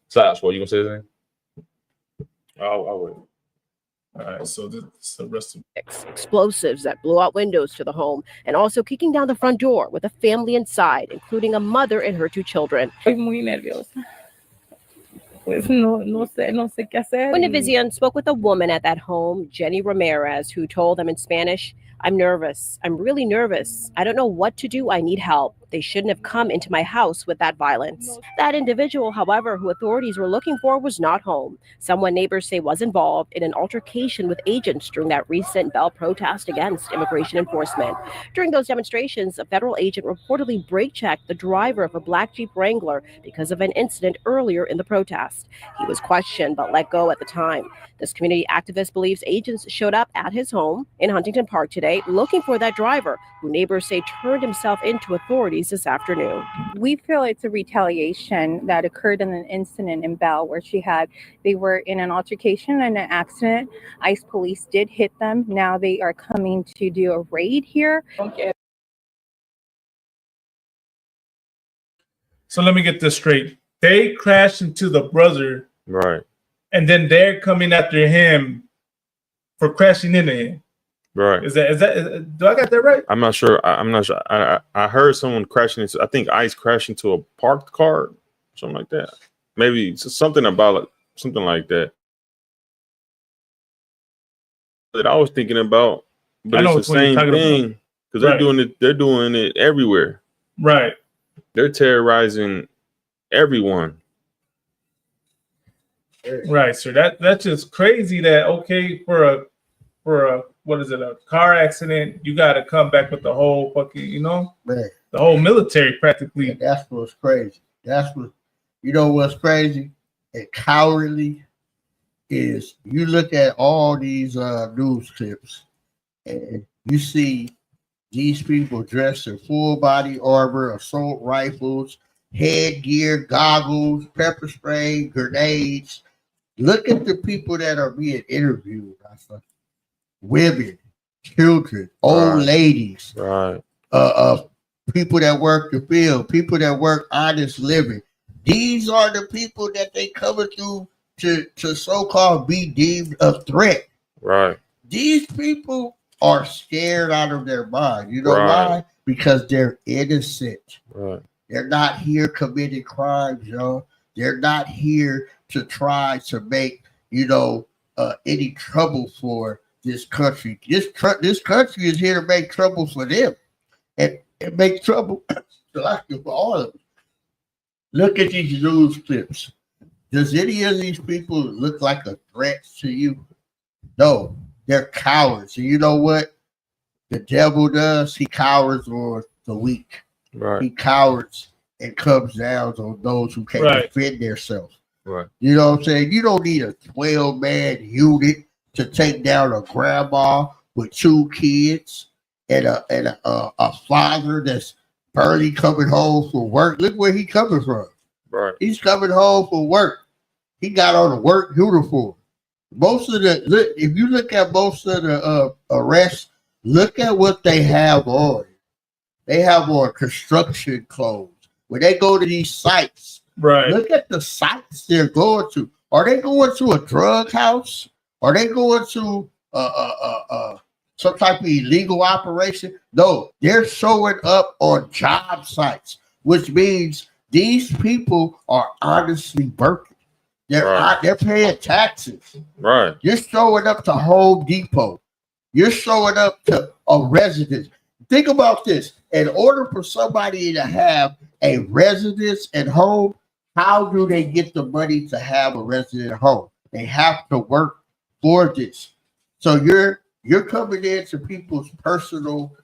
Slash, what you gonna say? Anything? I'll wait. All right, so this is the rest of explosives that blew out windows to the home and also kicking down the front door with a family inside, including a mother and her 2 children. Muy nerviosa. Pues no sé qué hacer. Univision spoke with a woman at that home, Jenny Ramirez, who told them in Spanish, "I'm nervous. I'm really nervous. I don't know what to do. I need help. They shouldn't have come into my house with that violence." That individual, however, who authorities were looking for was not home. Someone neighbors say was involved in an altercation with agents during that recent Bell protest against immigration enforcement. During those demonstrations, a federal agent reportedly brake-checked the driver of a black Jeep Wrangler because of an incident earlier in the protest. He was questioned but let go at the time. This community activist believes agents showed up at his home in Huntington Park today looking for that driver, who neighbors say turned himself into authorities this afternoon. We feel it's a retaliation that occurred in an incident in Bell where they were in an altercation and an accident. ICE police did hit them. Now they are coming to do a raid here. So let me get this straight. They crashed into the brother, right? And then they're coming after him for crashing into him. Right. Is that do I got that right? I'm not sure. I'm not sure. I heard someone crashing into, I think ICE crashed into a parked car, something like that. Maybe something about it, something like that. That I was thinking about, but it's the same thing because they're doing it everywhere. Right. They're terrorizing everyone. Right. So that's just crazy that for a what is it, a car accident, you got to come back with the whole fucking, Man. The whole military practically. And that's what's crazy. That's what, what's crazy and cowardly is you look at all these news clips and you see these people dressed in full body armor, assault rifles, headgear, goggles, pepper spray, grenades. Look at the people that are being interviewed. Women, children, old ladies, people that work the field, people that work honest living. These are the people that they cover through to so-called be deemed a threat. Right. These people are scared out of their mind. You know why? Because they're innocent. Right. They're not here committing crimes, y'all. They're not here to try to make, any trouble for this country. This country is here to make trouble for them and make trouble for all of them. Look at these news clips. Does any of these people look like a threat to you? No, they're cowards. And you know what the devil does? He cowers on the weak. Right. He cowards and comes down on those who can't defend themselves. Right. You know what I'm saying? You don't need a 12-man unit to take down a grandma with 2 kids and a father that's barely coming home from work. Look where he's coming from. Right. He's coming home from work. He got on a work uniform. If you look at most of the arrests, look at what they have on. They have on construction clothes. When they go to these sites, look at the sites they're going to. Are they going to a drug house? Are they going to some type of illegal operation? No, they're showing up on job sites, which means these people are honestly working. They're paying taxes. Right. You're showing up to Home Depot. You're showing up to a residence. think about this. In order for somebody to have a residence at home, how do they get the money to have a resident home? They have to work for this. So you're coming into people's personal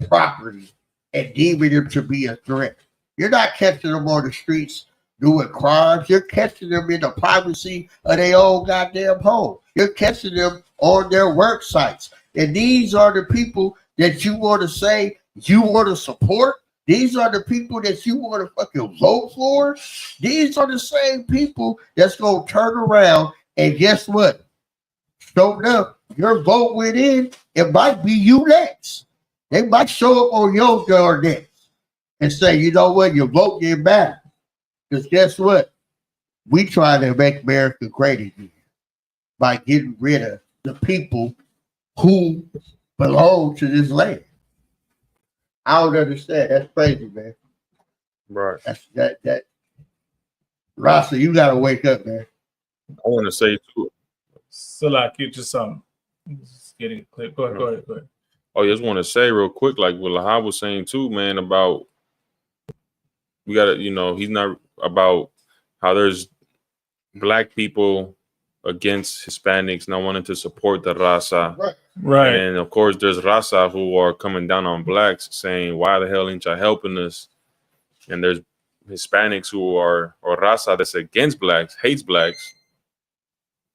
property and deeming them to be a threat. You're not catching them on the streets doing crimes. You're catching them in the privacy of their own goddamn home. You're catching them on their work sites. And these are the people that you want to say you want to support. These are the people that you want to fucking vote for. These are the same people that's going to turn around and guess what? Show up. Your vote went in. It might be you next. They might show up on your door next and say, you know what? Your vote didn't matter. Because guess what? We try to make America great again by getting rid of the people who belong to this land. I don't understand. That's crazy, man. Right. That. Raza, you gotta wake up, man. I want to say too. So like you just getting a clip. Go ahead. Oh, I just want to say real quick, like what Lahab was saying too, man, about we gotta, he's not about how there's black people against Hispanics not wanting to support the Raza. Right. And of course, there's Raza who are coming down on blacks saying, why the hell ain't y'all helping us? And there's Hispanics who are, or Raza that's against blacks, hates blacks.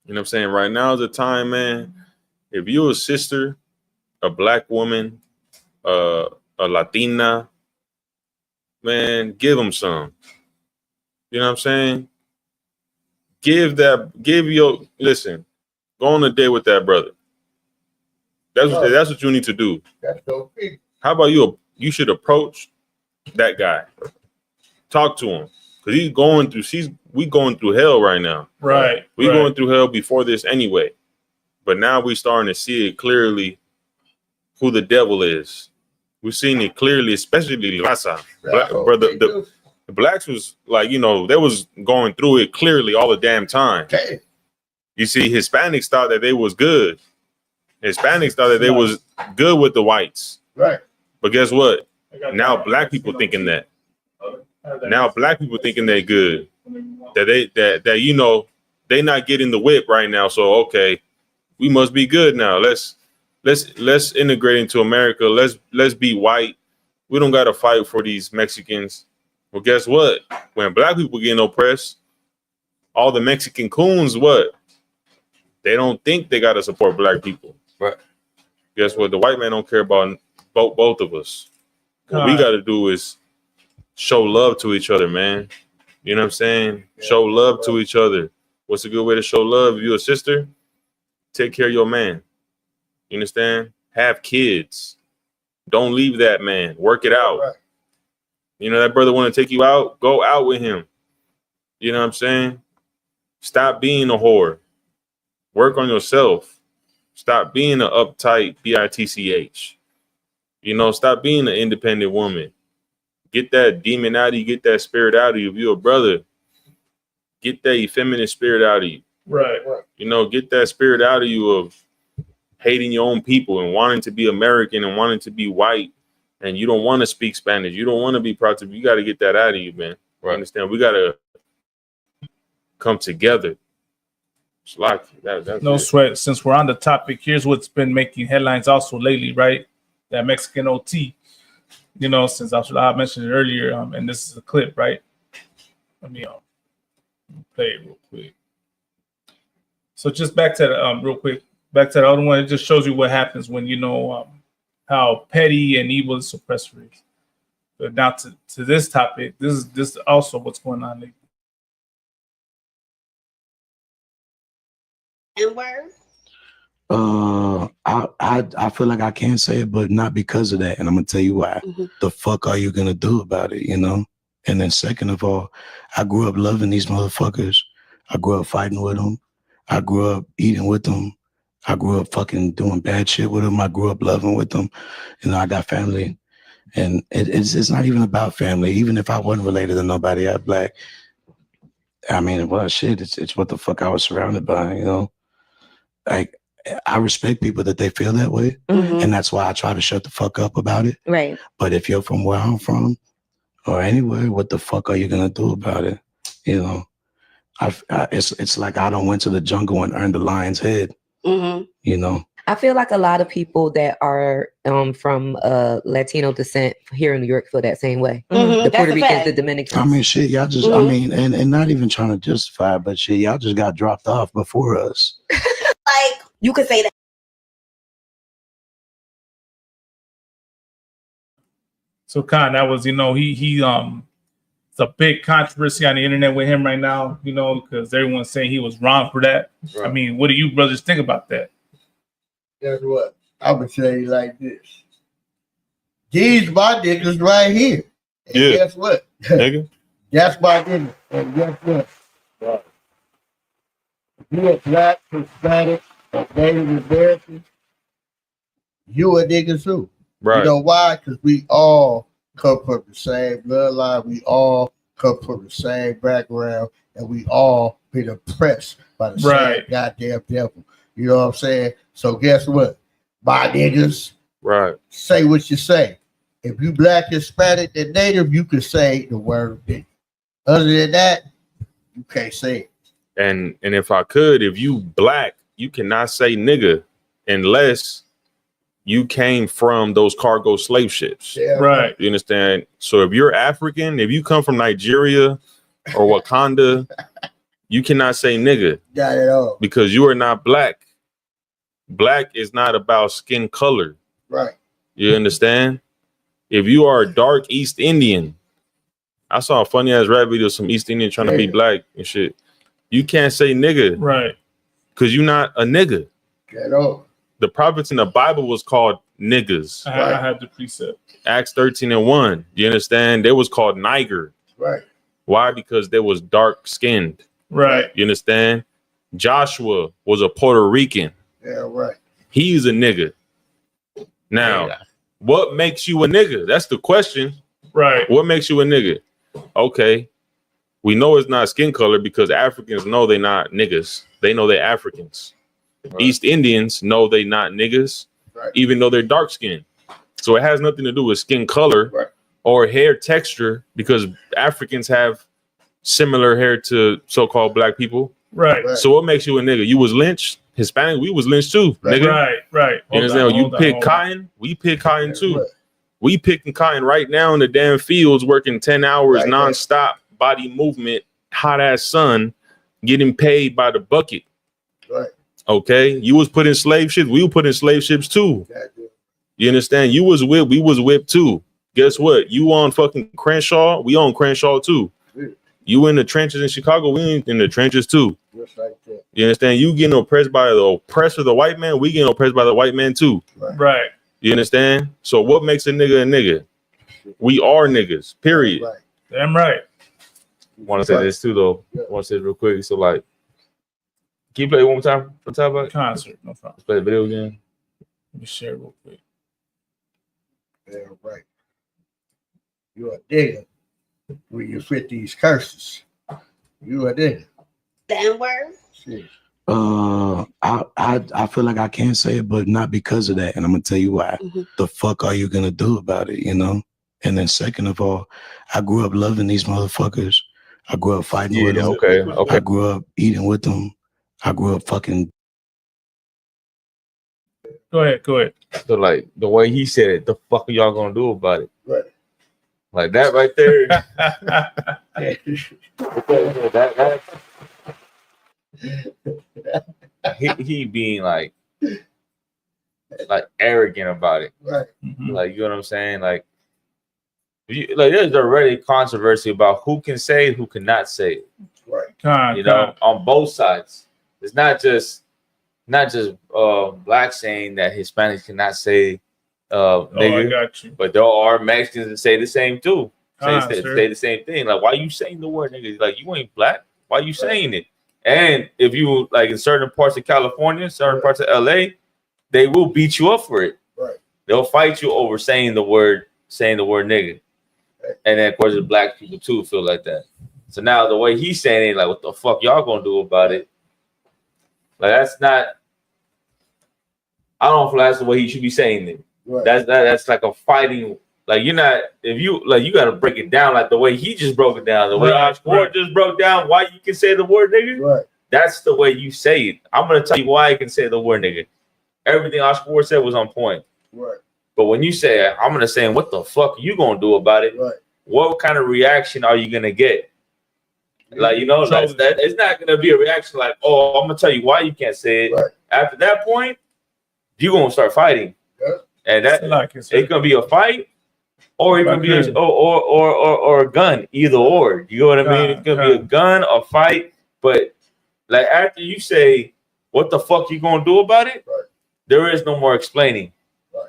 You know what I'm saying? Right now is the time, man. If you're a sister, a black woman, a Latina, man, give them some. You know what I'm saying? Listen, go on a date with that brother. That's what you need to do. That's so big. How about you should approach that guy. Talk to him. Because we going through hell right now. Right. We going through hell before this anyway. But now we starting to see it clearly who the devil is. We're seeing it clearly, especially Raza. The blacks was like, they was going through it clearly all the damn time. Okay. You see, Hispanics thought that they was good. Hispanics thought that they was good with the whites. Right. But guess what? Now black people thinking that. Now black people thinking they're good. That they not getting the whip right now. So okay, we must be good now. Let's integrate into America. Let's be white. We don't gotta fight for these Mexicans. Well, guess what? When black people getting oppressed, all the Mexican coons, what? They don't think they gotta support black people. Right. Guess what? The white man don't care about both of us. What we gotta do is show love to each other, man. You know what I'm saying? Yeah. Show love to each other. What's a good way to show love? If you're a sister, take care of your man. You understand? Have kids. Don't leave that man. Work it out. Right. That brother want to take you out, go out with him. You know what I'm saying? Stop being a whore. Work on yourself. Stop being an uptight bitch. Stop being an independent woman. Get that demon out of you. Get that spirit out of you. If you're a brother, get that effeminate spirit out of you. Right. Get that spirit out of you of hating your own people and wanting to be American and wanting to be white. And you don't want to speak Spanish. You don't want to be proud. You got to get that out of you, man. Right. Understand? We got to come together. It's like that's no sweat. Since we're on the topic, here's what's been making headlines also lately, right? That Mexican OT. Since I mentioned it earlier, and this is a clip, right? Let me play it real quick. So just back to the real quick, back to the other one. It just shows you what happens when how petty and evil the suppressor is. But now to this topic, this is also what's going on lately. I feel like I can't say it, but not because of that. And I'm gonna tell you why. Mm-hmm. The fuck are you gonna do about it, And then second of all, I grew up loving these motherfuckers. I grew up fighting with them. I grew up eating with them. I grew up fucking doing bad shit with them. I grew up loving with them. I got family. And it's not even about family. Even if I wasn't related to nobody, I'm black. I mean, well, shit, it's what the fuck I was surrounded by, Like, I respect people that they feel that way. Mhm. And that's why I try to shut the fuck up about it. Right. But if you're from where I'm from or anywhere, what the fuck are you going to do about it? You know, it's like I don't went to the jungle and earned the lion's head, Mhm. you know? I feel like a lot of people that are from Latino descent here in New York feel that same way. Mhm. The That's Puerto a Ricans, fact. the Dominicans. I mean, shit, y'all just, I mean, and not even trying to justify, but shit, y'all just got dropped off before us. Like, you could say that. So Khan, that was, it's a big controversy on the internet with him right now, because everyone's saying he was wrong for that. Right. I mean, what do you brothers think about that? Guess what? I would say like this. These my niggas right here. And guess what? Nigga. That's my niggas. And guess what? Right. If you a black, Hispanic, or Native American, you a nigga too. Right. You know why? Because we all come from the same bloodline. We all come from the same background. And we all been oppressed by the same goddamn devil. You know what I'm saying? So guess what? My niggas, right? Say what you say. If you black, Hispanic, and Native, you can say the word nigga. Other than that, you can't say it. And if I could, if you black, you cannot say nigga unless you came from those cargo slave ships. Yeah, right. You understand? So if you're African, if you come from Nigeria or Wakanda, you cannot say nigga. Not at all. Because you are not black. Black is not about skin color. Right. You understand? If you are a dark East Indian, I saw a funny ass rap video of some East Indian trying to be black and shit. You can't say nigga. Right. Because you're not a nigga. Get off. The prophets in the Bible was called niggas. I had the precept. Acts 13:1. You understand? They was called Niger. Right. Why? Because they was dark skinned. Right. You understand? Joshua was a Puerto Rican. Yeah, right. He's a nigga. Now, what makes you a nigga? That's the question. Right. What makes you a nigga? Okay. We know it's not skin color because Africans know they're not niggas. They know they're Africans. Right. East Indians know they not niggas, even though they're dark skinned. So it has nothing to do with skin color or hair texture because Africans have similar hair to so-called black people. Right. So what makes you a nigga? You was lynched. Hispanic, we was lynched too, nigga. Right. You understand? You pick cotton, we pick cotton too. We picking cotton right now in the damn fields, working 10 hours nonstop, body movement, hot ass sun, getting paid by the bucket. Right. Okay. You was put in slave ships. We were put in slave ships too. You understand? You was whipped, we was whipped too. Guess what? You on fucking Crenshaw, we on Crenshaw too. You in the trenches in Chicago, we in the trenches too. Just like that. You understand? You getting oppressed by the oppressor, the white man, we getting oppressed by the white man too. Right. You understand? So what makes a nigga a nigga? We are niggas, period. Right. Damn right. Want to say this too though. Want to say it real quick. So like, can you play it one more time? What time about concert? No problem. Let's play the video again. Let me share real quick. Yeah, right. You a nigga when you fit these curses. You a nigga. Damn word. Shit. I feel like I can't say it, but not because of that. And I'm gonna tell you why. The fuck are you gonna do about it, you know? And then second of all, I grew up loving these motherfuckers. I grew up fighting with them. Okay. I grew up eating with them. I grew up fucking. Go ahead. So like the way he said it, the fuck are y'all gonna do about it? Right. Like that right there. he being like arrogant about it. Right. Like, you know what I'm saying? Like there's already controversy about who can say it, who cannot say it. Right. On both sides. It's not just black saying that Hispanics cannot say nigga, I got you. but there are Mexicans that say the same too. Say sure. the same thing. Like, why you saying the word nigga? Like, you ain't black. Why you saying it? And if you like in certain parts of California, certain parts of LA, they will beat you up for it. Right. They'll fight you over saying the word nigga. Right. And then of course the black people too feel like that. So now the way he's saying it, like, what the fuck y'all gonna do about it? Like, that's not I don't feel that's the way he should be saying it. Right. That's like a fighting. Like you're not if you like you got to break it down like the way he just broke it down. The way Oscar just broke down why you can say the word nigga. Right. That's the way you say it. I'm gonna tell you why I can say the word nigga. Everything Oscar Ward said was on point. Right. But when you say it, I'm gonna say, what the fuck are you gonna do about it? Right. What kind of reaction are you gonna get? Like it's not gonna be a reaction like, oh, I'm gonna tell you why you can't say it. Right. After that point, you're gonna start fighting, and that it's gonna be a fight, or it can be or a gun, either or. You know what I mean? It's gonna be a gun, a fight, but like after you say, what the fuck you gonna do about it? Right. There is no more explaining.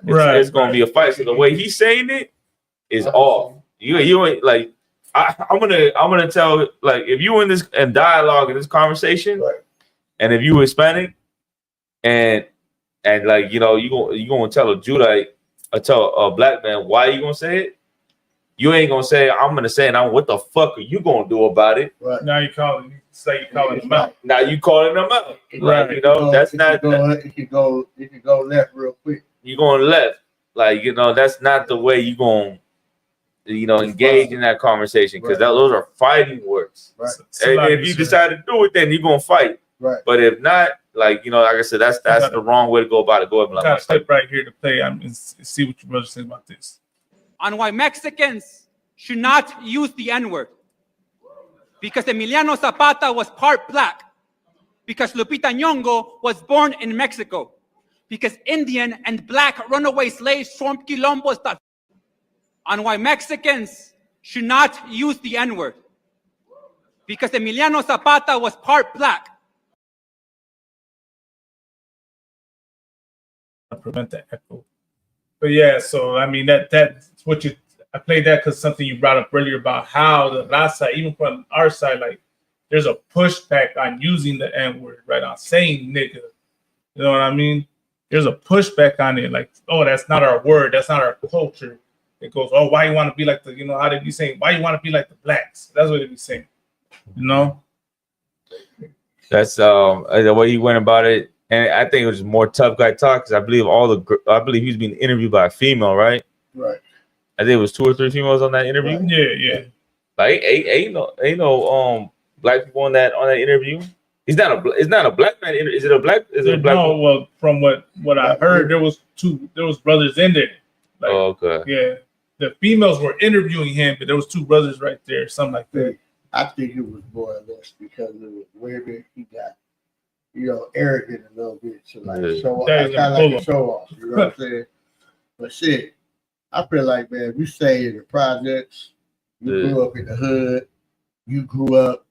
Right. It's gonna be a fight. So the way he's saying it is off. You ain't like I'm gonna tell like if you in this and dialogue in this conversation, and if you Hispanic, and like you gonna tell a Judite or tell a black man why you gonna say it, you ain't gonna say I'm gonna say it. Now what the fuck are you gonna do about it? Right. Now you calling them out. Now you calling them out. Right. Like, that's not. It could go left real quick. You going left, like that's not the way you going. Engage in that conversation because those are fighting words. Right. And if you decide to do it, then you're gonna fight. Right. But if not, like I said, that's the wrong way to go about it. Go ahead, got a clip right here to play. And see what your brother says about this. On why Mexicans should not use the N-word. Because Emiliano Zapata was part black. Because Lupita Nyong'o was born in Mexico. Because Indian and black runaway slaves formed quilombos that. On why Mexicans should not use the N-word. Because Emiliano Zapata was part black. Prevent that echo. But yeah, so I mean that's what I played that because something you brought up earlier about how the Raza, even from our side, like there's a pushback on using the N-word, right? On saying nigga. You know what I mean? There's a pushback on it, like, oh, that's not our word, that's not our culture. It goes, oh, why you want to be like the, how they be saying, why you want to be like the blacks? That's what they be saying, That's the way he went about it, and I think it was more tough guy talk because I believe he was being interviewed by a female, right? Right. I think it was 2 or 3 females on that interview. Right. Yeah. Like ain't no black people on that interview. It's not a black man. Is it a black? Is it a black? No, well, from what I heard, there was brothers in there. Like, okay. Yeah. The females were interviewing him, but there was 2 brothers right there, something like that. I think it was more or less because of the way that he got, arrogant a little bit to show off. Kind of like a show off, you know what I'm saying? But shit, I feel like, man, we stay in the projects, you grew up in the hood, you grew up,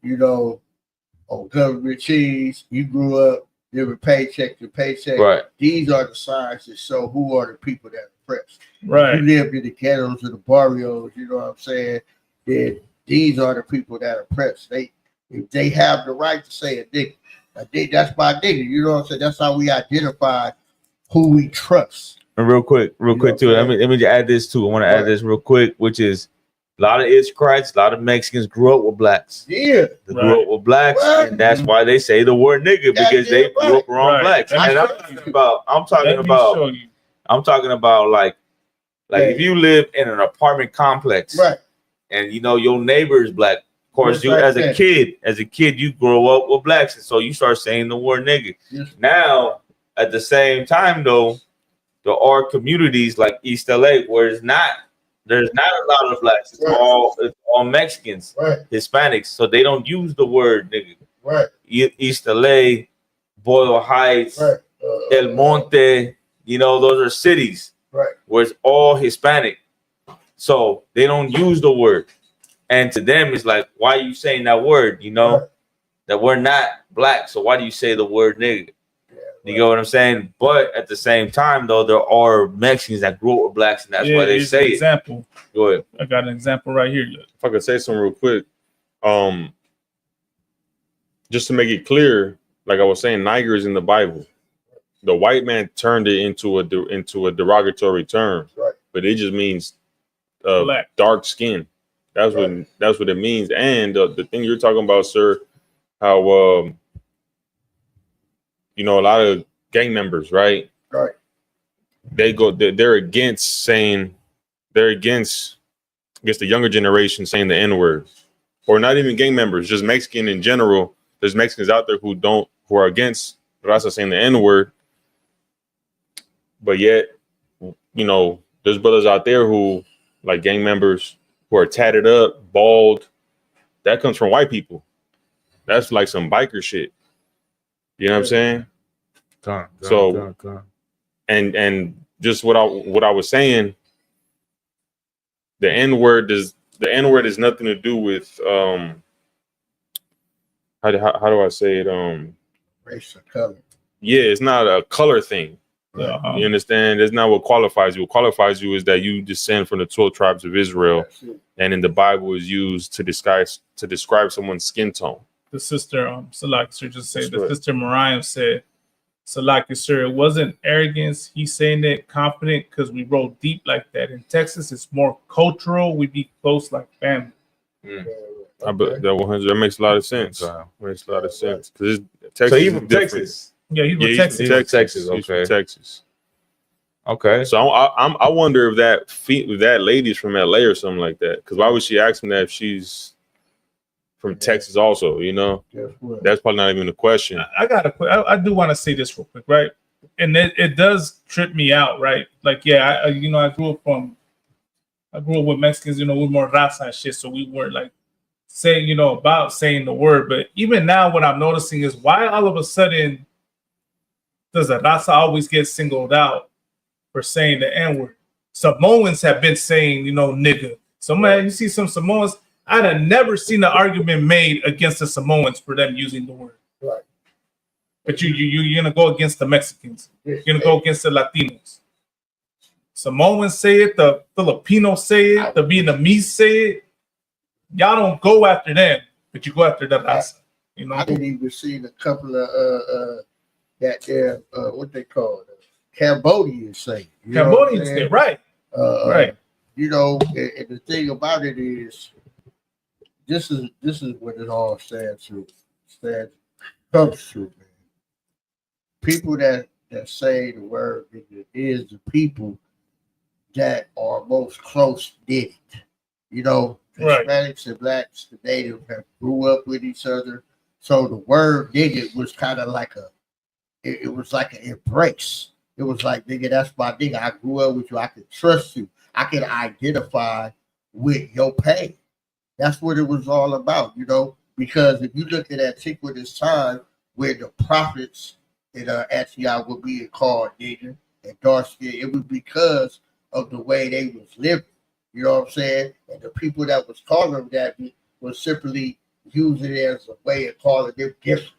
on government cheese, you grew up living paycheck to paycheck. Right. These are the signs that show who are the people that are oppressed. Right. You lived in the ghettos or the barrios, you know what I'm saying? That these are the people that are oppressed. If they have the right to say a nigga, that's my nigga, you know what I'm saying? That's how we identify who we trust. And real quick too. Let me add this too. I want to add this real quick, which is a lot of Israelites, a lot of Mexicans grew up with blacks. Yeah. They grew up with blacks, and that's why they say the word nigga, because they grew up around blacks. And I'm talking about like if you live in an apartment complex, right, and your neighbor is black. Of course, as a kid, you grow up with blacks, and so you start saying the word nigga. Yes. Now, at the same time, though, there are communities like East LA where there's not a lot of blacks. It's all Mexicans, Hispanics, so they don't use the word nigga. Right. East LA, Boyle Heights, El Monte, those are cities where it's all Hispanic. So they don't use the word. And to them, it's like, why are you saying that word? That we're not black. So why do you say the word nigga? You get what I'm saying? But at the same time, though, there are Mexicans that grew up with blacks, and that's why they say it. Example. Go ahead. I got an example right here. If I could say something real quick, just to make it clear, like I was saying, Niger is in the Bible. The white man turned it into a derogatory term, but it just means dark skin. That's what it means. And the thing you're talking about, sir, how a lot of gang members, right? they're against saying, they're against, I guess, the younger generation saying the N-word, or not even gang members, just Mexican in general. There's Mexicans out there who are against Raza saying the N-word, but yet, you know, there's brothers out there who, like gang members, who are tatted up, bald. That comes from white people. That's like some biker shit. You know what I'm saying? And just what I was saying, the N-word is nothing to do with how do I say it? Race or color. Yeah, it's not a color thing. Right. You understand? That's not what qualifies you. What qualifies you is that you descend from the 12 tribes of Israel, and in the Bible is used to describe someone's skin tone. The sister, Salaki sir, just said, the sister Mariam said, Salaki sir, it wasn't arrogance. He's saying it confident because we roll deep like that. In Texas, it's more cultural. We be close like family. I bet that 100. That makes a lot of sense. Makes a lot of sense because Texas. So he's from Texas. Yeah, he's from Texas. He's from Texas. Okay. He's from Texas. Okay. So I wonder if that lady's from LA or something like that. Because why would she ask me that if she's from Texas also? You know, that's probably not even a question. I do want to say this real quick, right? And it does trip me out, right? Like, yeah, I grew up with Mexicans, you know, we're more raza and shit, so we weren't like saying, you know, about saying the word. But even now, what I'm noticing is why all of a sudden does a raza always get singled out for saying the N-word? Samoans have been saying, you know, nigga. So man, you see some Samoans, I'd have never seen an argument made against the Samoans for them using the word. Right. But you're gonna go against the Mexicans. You're gonna go against the Latinos. Samoans say it, the Filipinos say it, the Vietnamese say it. Y'all don't go after them, but you go after the raza. You know, I didn't even see a couple of what they call it, Cambodians say. Cambodians say, right. Right. You know, and the thing about it is, this is what it all comes to, man. People that say the word is the people that are most close knit. You know, Hispanics and blacks, the natives have grew up with each other. So the word nigga was kind of like it was like an embrace. It was like, nigga, that's my nigga. I grew up with you. I can trust you. I can identify with your pain. That's what it was all about, you know, because if you look at antiquitous time where the prophets in Antioch were being called nigga and dark skin, it was because of the way they was living. You know what I'm saying? And the people that was calling them that was simply using it as a way of calling them different.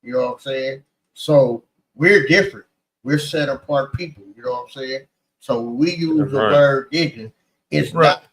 You know what I'm saying? So we're different. We're set apart people. You know what I'm saying? So when we use the word nigga, it's not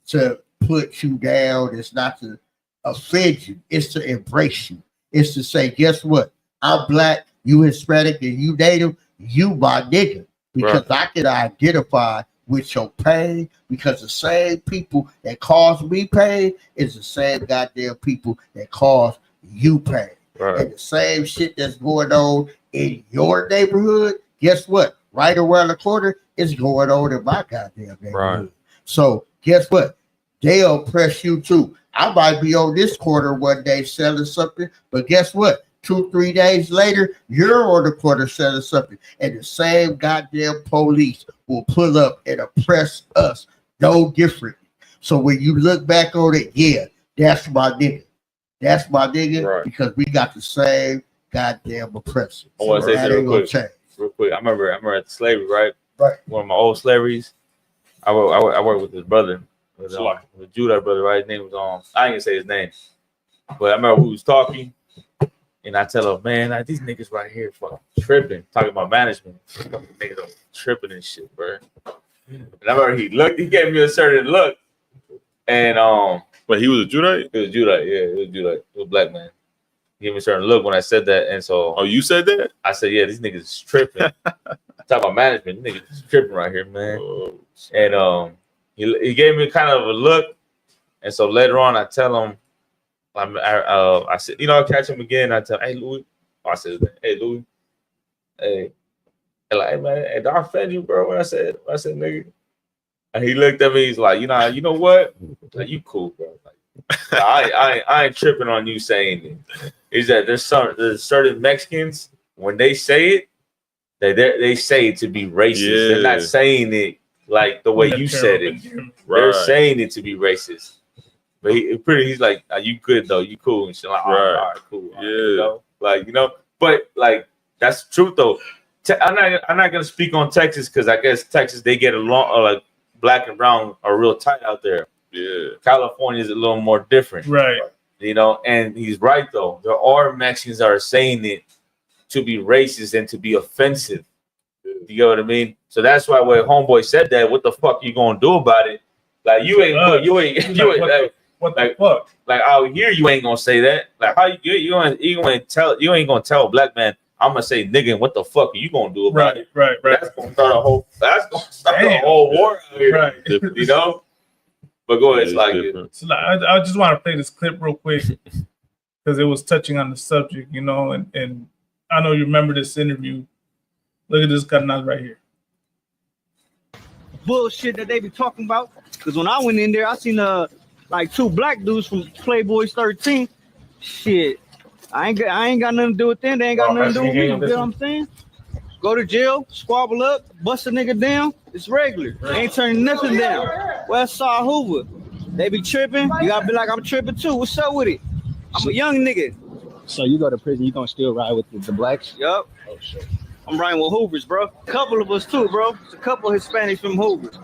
to put you down. It's not to offend you. It's to embrace you. It's to say, guess what? I'm black, you Hispanic, and you native. You my nigga. Because I can identify with your pain, because the same people that cause me pain is the same goddamn people that cause you pain. And the same shit that's going on in your neighborhood, guess what? Right around the corner is going on in my goddamn neighborhood. So guess what? They oppress you too. I might be on this corner one day selling something, but guess what? 2-3 days later, you're on the corner selling something, and the same goddamn police will pull up and oppress us no different. So when you look back on it, yeah, that's my nigga. That's my nigga because we got the same goddamn oppressor. I want to say something real quick. I remember at the slavery, right? One of my old slaveries. I worked with his brother, with Judah brother, right? His name was I ain't gonna say his name, but I remember we was talking. And I tell him, man, like, these niggas right here fucking tripping, talking about management. Niggas are tripping and shit, bro. And I remember he gave me a certain look. And but he was a Judite? He was Judite, yeah, he was Judite. He was a black man. He gave me a certain look when I said that. And so you said that? I said, yeah, these niggas is tripping. Talk about management, these niggas is tripping right here, man. And he gave me kind of a look. And so later on I tell him, I said, you know, I'll catch him again. I tell, hey, Louis. I said, hey, Louis. Hey, And like, man, did I offend you, bro? When I said nigga. And he looked at me, he's like, you know what? Like, you cool, bro. Like, I ain't tripping on you saying it. Is that there's certain Mexicans, when they say it, they say it to be racist. They're not saying it like the way you said it. They're saying it to be racist. But he's like, are you good though? You cool and shit. Like, all right, cool. All right, you know? Like, but like that's the truth though. I'm not gonna speak on Texas because I guess Texas they get along like black and brown are real tight out there. Yeah. California is a little more different. Right. And he's right though. There are Mexicans that are saying it to be racist and to be offensive. You know what I mean? So that's why when homeboy said that, what the fuck you gonna do about it? Like you ain't what the fuck? Like out here you ain't gonna say that. Like how you ain't gonna tell a black man, I'm gonna say nigga, and what the fuck are you gonna do about it? Right. That's gonna start a whole war out here. Right. You know? But go ahead, So I just want to play this clip real quick because it was touching on the subject, and I know you remember this interview. Look at this carnal right here. Bullshit that they be talking about. Because when I went in there, I seen like two black dudes from Playboys 13. Shit, I ain't got nothing to do with them. They ain't got nothing to do with me. You know what I'm saying? Go to jail, squabble up, bust a nigga down. It's regular. Ain't turning nothing down. Westside Hoover. They be tripping. You gotta be like, I'm tripping too. What's up with it? I'm a young nigga. So you go to prison, you gonna still ride with the blacks? Yup. Oh, shit. I'm riding with Hoovers, bro. A couple of us too, bro. It's a couple of Hispanics from Hoovers.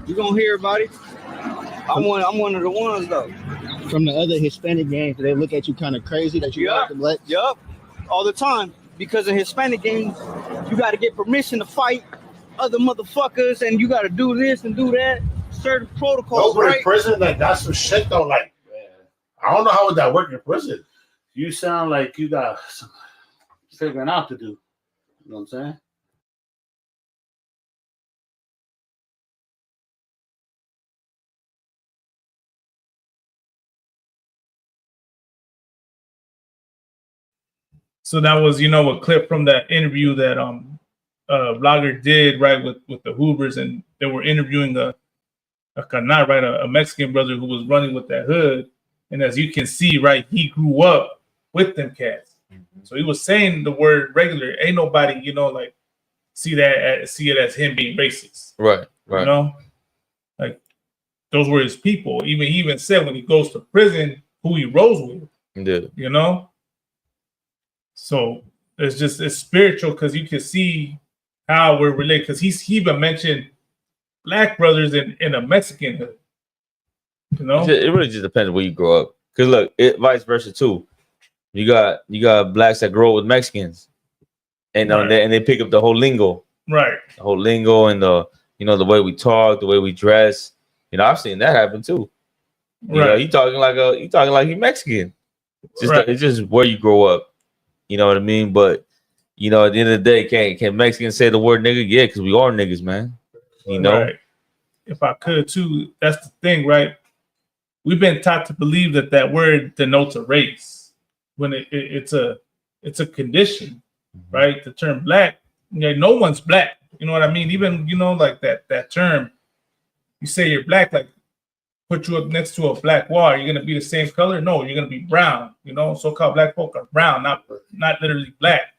You gonna hear about it? I'm one of the ones though. From the other Hispanic gangs, do they look at you kind of crazy that you ride the blacks? Yup. All the time. Because in Hispanic gangs, you got to get permission to fight other motherfuckers, and you got to do this and do that. Certain protocols, no, but right? in prison, like that's some shit though. Like, I don't know how would that work in prison. You sound like you got some figuring out to do. You know what I'm saying? So that was, a clip from that interview that Blogger did, right, with the Hoovers, and they were interviewing a canal, right, a Mexican brother who was running with that hood. And as you can see, right, he grew up with them cats. Mm-hmm. So he was saying the word regular. Ain't nobody, see it as him being racist. Right. Like those were his people. He even said when he goes to prison, who he rolls with. Yeah. So it's spiritual because you can see how we're related. Because he even mentioned black brothers in a Mexican hood. It really just depends where you grow up. Because look, it vice versa too. You got blacks that grow up with Mexicans, and they pick up the whole lingo. Right. The whole lingo and the way we talk, the way we dress. I've seen that happen too. You talking like you Mexican. It's just where you grow up. You know what I mean? But at the end of the day, can Mexicans say the word nigga? Yeah, because we are niggas, man. Right. If I could too, that's the thing, right? We've been taught to believe that word denotes a race when it's a condition, right? The term black, no one's black. You know what I mean? Even like that term, you say you're black, like put you up next to a black wall, are you gonna be the same color? No, you're gonna be brown. So-called black folk are brown, not literally black.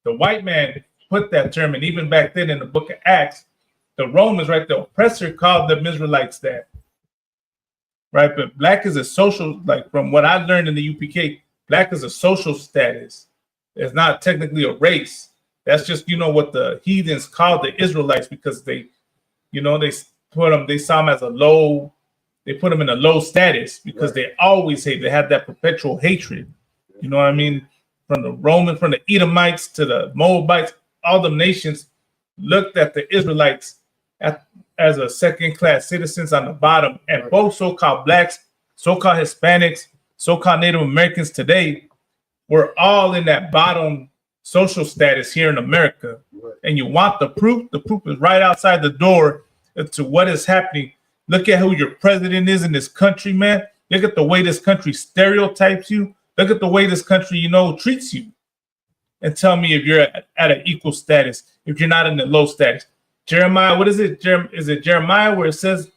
The white man put that term, and even back then in the book of Acts, the Romans, right, the oppressor called the Israelites that. Right, but black is a social, like from what I learned in the UPK, black is a social status. It's not technically a race. That's just what the heathens called the Israelites because they saw them as a low. They put them in a low status because they always hate. They had that perpetual hatred. You know what I mean? From the Romans, from the Edomites to the Moabites, all the nations looked at the Israelites as a second-class citizens on the bottom. And both so-called blacks, so-called Hispanics, so-called Native Americans today, we're all in that bottom social status here in America. And you want the proof? The proof is right outside the door to what is happening. Look at who your president is in this country, man. Look at the way this country stereotypes you. Look at the way this country, treats you. and tell me if you're at an equal status, if you're not in the low status. Jeremiah, what is it? Is it Jeremiah where it says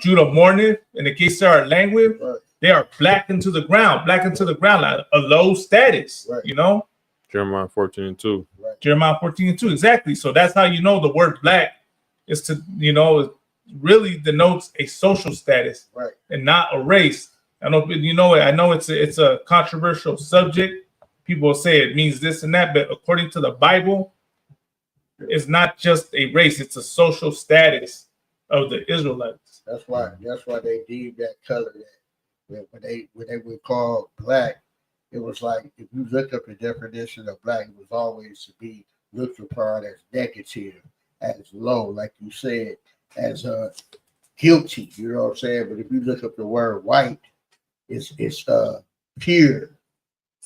Judah mourneth in the case of our language? Right. They are black into the ground, like a low status, right. You know? Jeremiah 14:2. Right. Jeremiah 14:2, exactly. So that's how you know the word black is to, you know, it really denotes a social status, right, and not a race. I know, you know, I know it's a controversial subject. People say it means this and that, but according to the Bible, it's not just a race; it's a social status of the Israelites. That's why they deemed that color that when they were called black, it was like if you look up the definition of black, it was always to be looked upon as negative, as low, like you said, as guilty. You know what I'm saying? But if you look up the word white, it's pure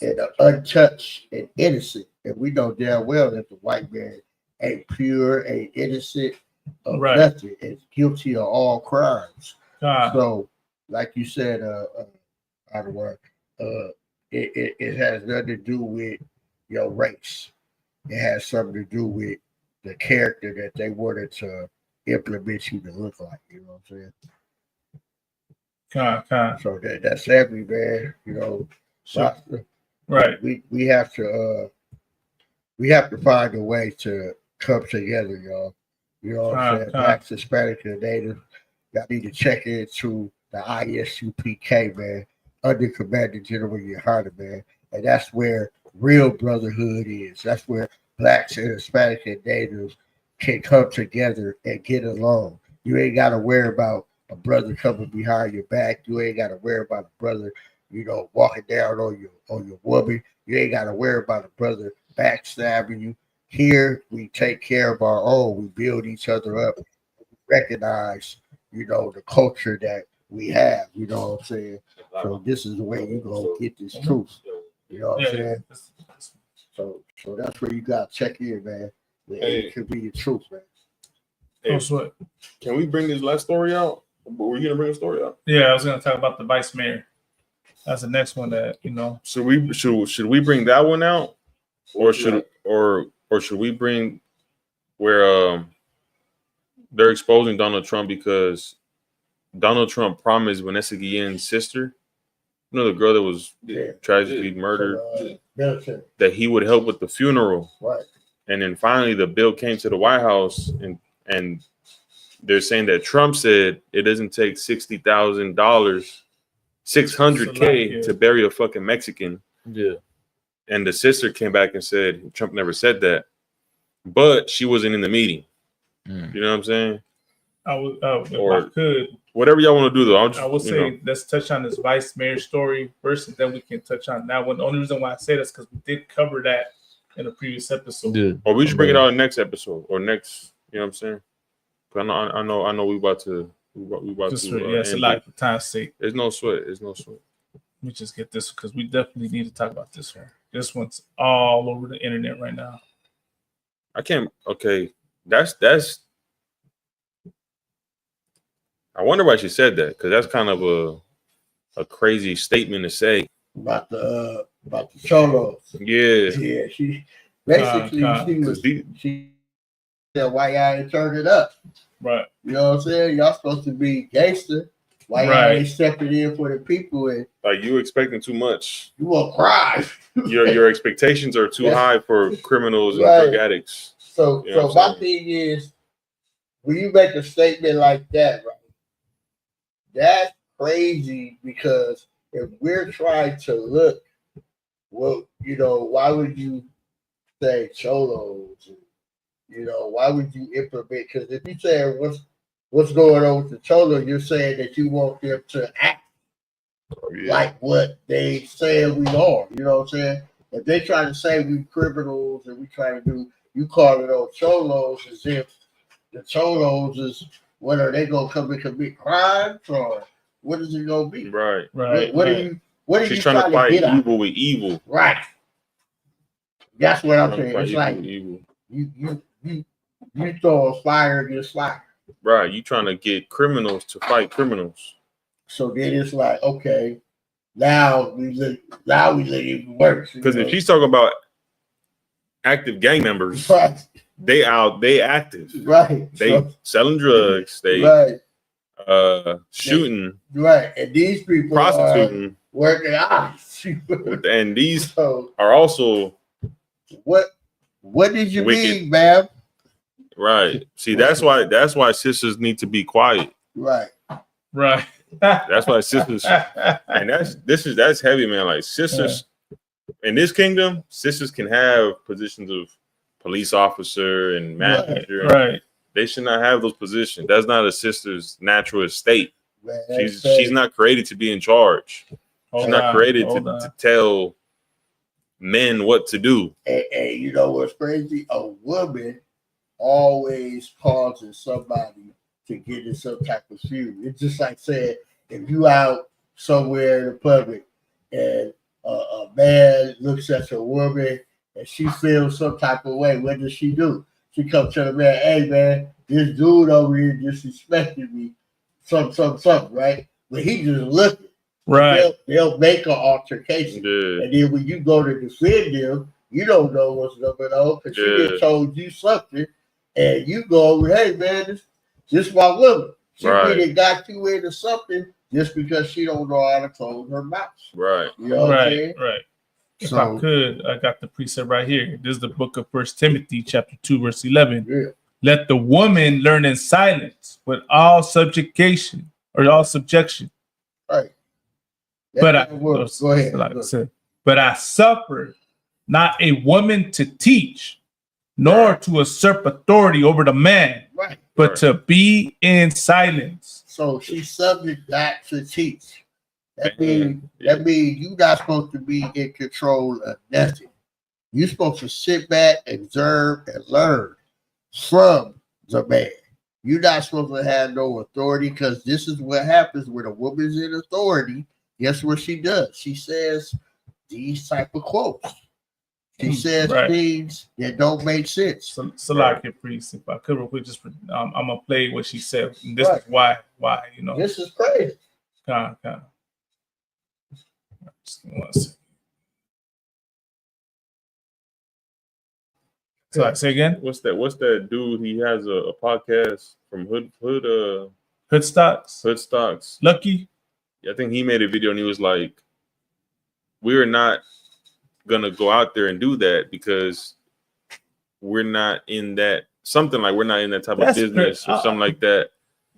and untouched and innocent. And we know damn well that the white man ain't pure, ain't innocent of right. nothing. It's guilty of all crimes. So, like you said, it has nothing to do with your race. It has something to do with the character that they wanted to implement you to look like. You know what I'm saying? So that's every man. You know, so, right? We have to find a way to come together, y'all. You know what I'm saying? Blacks, Hispanic, and Native. Y'all need to check into the ISUPK, man, under Commander General Yohana, man. And that's where real brotherhood is. That's where Blacks and Hispanic and Natives can come together and get along. You ain't got to worry about a brother coming behind your back. You ain't got to worry about a brother, you know, walking down on your woman. You ain't got to worry about a brother backstabbing you. Here, we take care of our own. We build each other up. We recognize, you know, the culture that we have. You know what I'm saying? So this is the way you gonna get this truth. You know what I'm saying? So that's where you gotta check in, man. It could be the truth, man. Hey, can we bring this last story out? Were you gonna bring a story out? Yeah, I was gonna talk about the vice mayor. That's the next one that, you know. Should we bring that one out, or should we bring where they're exposing Donald Trump because Donald Trump promised Vanessa Guillen's sister, you know, the girl that was tragically murdered, that he would help with the funeral. Right. And then finally the bill came to the White House and they're saying that Trump said it doesn't take $60,000, $600K to bury a fucking Mexican. Yeah. And the sister came back and said Trump never said that, but she wasn't in the meeting. You know what I'm saying? If I could, whatever y'all want to do, though. I would say let's touch on this vice mayor story first, and then we can touch on that one. The only reason why I say this because we did cover that in a previous episode. Yeah. Or we should bring it out in the next episode or next. You know what I'm saying? I know we about to. It's a lot for time's sake. There's no sweat. Let me just get this because we definitely need to talk about this one. This one's all over the internet right now. I can't. Okay, that's. I wonder why she said that because that's kind of a crazy statement to say about the cholos. Yeah. She basically she said why y'all ain't turned it up. Right. You know what I'm saying? Y'all supposed to be gangster. Why y'all ain't stepping in for the people? And like you expecting too much. You will cry. your expectations are too high for criminals and drug addicts. So my thing is, when you make a statement like that, right? That's crazy because if we're trying to look, well, you know, why would you say cholos? You know, why would you implement? Because if you say what's going on with the cholo, you're saying that you want them to act like what they say we are. You know what I'm saying? If they try to say we criminals and we try to do, you call it on cholos as if the cholos is. What are they gonna come and commit crimes or what is it gonna be? Right. What are you She's trying to fight evil with evil. Right. That's what I'm saying. It's like evil. You throw a fire against fire. Right. You trying to get criminals to fight criminals. So then it's like, okay, now we look even worse. Because if she's talking about active gang members. Right. They active. Right. They selling drugs. They shooting. Right. And these people prostituting. are working out. And these are also what did you wicked. mean, ma'am? Right. See, that's why sisters need to be quiet. Right. Right. That's why sisters, and that's heavy, man. Like sisters in this kingdom, sisters can have positions of police officer and manager. Right. They should not have those positions. That's not a sister's natural estate. Man, she's not created to be in charge. She's not created to tell men what to do. And you know what's crazy? A woman always causes somebody to get in some type of feud. It's just like saying, if you out somewhere in the public and a man looks at a woman and she feels some type of way, what does she do? She comes to the man, hey man, this dude over here disrespected me, something, right? But he just looking. Right. They'll make an altercation. Yeah. And then when you go to defend them, you don't know what's going on because she just told you something. And you go, hey man, this my woman. She really got you into something just because she don't know how to close her mouth. Right. You know what I'm saying? Right. If So- I could, I got the precept right here. This is the book of 1 Timothy, chapter 2, verse 11. Yeah. Let the woman learn in silence with all subjugation or all subjection. Right. But I, go ahead. like I said, but I suffered not a woman to teach, nor to usurp authority over the man, Right. but to be in silence. So she's subject not to teach. That means you're not supposed to be in control of nothing. You're supposed to sit back, observe, and learn from the man. You're not supposed to have no authority because this is what happens when a woman's in authority. Guess what she does? She says these type of quotes. She says things that don't make sense. So like your priest, if I could real quick, just I'm gonna play what she said. And this is why you know. This is crazy. Kind of. Just give me 1 second. So I say again. What's that dude? He has a podcast from Hood Stocks. Hood Stocks. Lucky. I think he made a video and he was like, we're not gonna go out there and do that because we're not in that we're not in that type of business or something like that.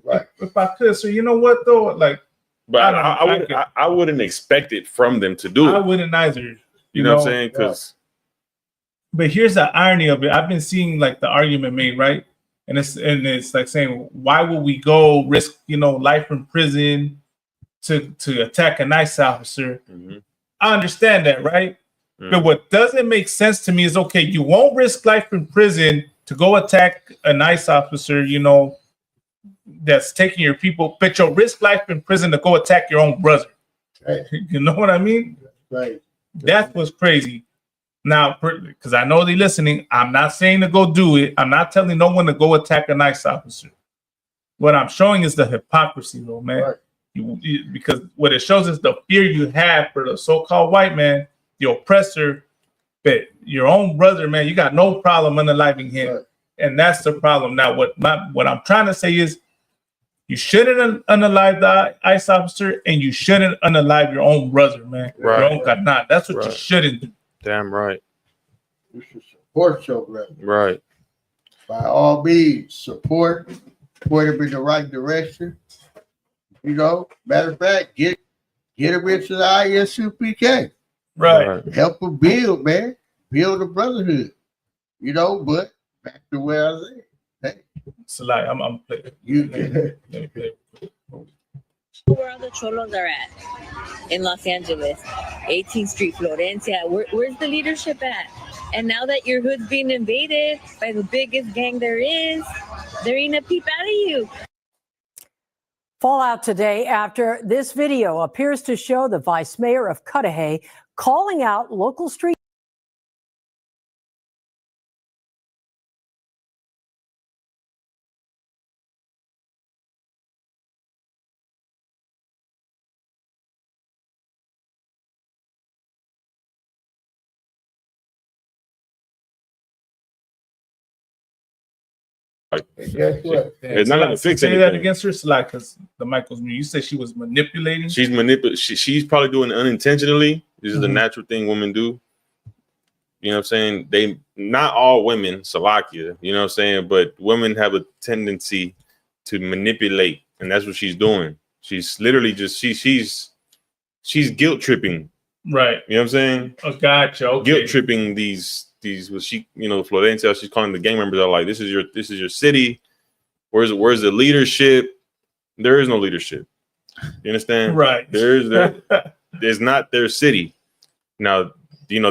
Right. If I could, so you know what though, like, but I wouldn't expect it from them to do it. I wouldn't either. You know what I'm saying? Because, but here's the irony of it. I've been seeing like the argument made, right? And it's like saying, why would we go risk, life in prison to attack a nice officer? Mm-hmm. I understand that, right? But what doesn't make sense to me is, okay, you won't risk life in prison to go attack a nice officer, that's taking your people, but you'll risk life in prison to go attack your own brother. Right. You know what I mean? Right. That's what's crazy. Now, because I know they're listening, I'm not saying to go do it. I'm not telling no one to go attack a nice officer. What I'm showing is the hypocrisy, though, man. Right. Because what it shows is the fear you have for the so-called white man, the oppressor, but your own brother, man, you got no problem unaliving him. Right. And that's the problem. Now, what I'm trying to say is you shouldn't unalive the ICE officer and you shouldn't unalive your own brother, man. Right. Your own God. That's what you shouldn't do. Damn right. You should support your brother. Right. By all means, support him in the right direction. Matter of fact, get him into the ISUPK. Right. Help him build, man. Build a brotherhood. But back to where I was at. Hey. So like I'm playing. Let me play. Where all the cholos are at in Los Angeles, 18th Street, Florencia. Where's the leadership at? And now that your hood's being invaded by the biggest gang there is, there ain't a peep out of you. Fallout today after this video appears to show the vice mayor of Cudahy calling out local street Like, Guess what? it's not gonna fix say anything. that against her, Slack, because the mic was mute. You said she was manipulating. She's probably doing it unintentionally. This is the Mhm. natural thing women do. You know what I'm saying? They not all women, Salakia, you know what I'm saying, but women have a tendency to manipulate, and that's what she's doing. She's literally just she's guilt tripping. Right. You know what I'm saying? Oh, gotcha. Okay. Guilt tripping these what she, Florencia, she's calling the gang members are like, this is your city. Where's the leadership? There is no leadership. You understand? Right. There's not their city. Now, they're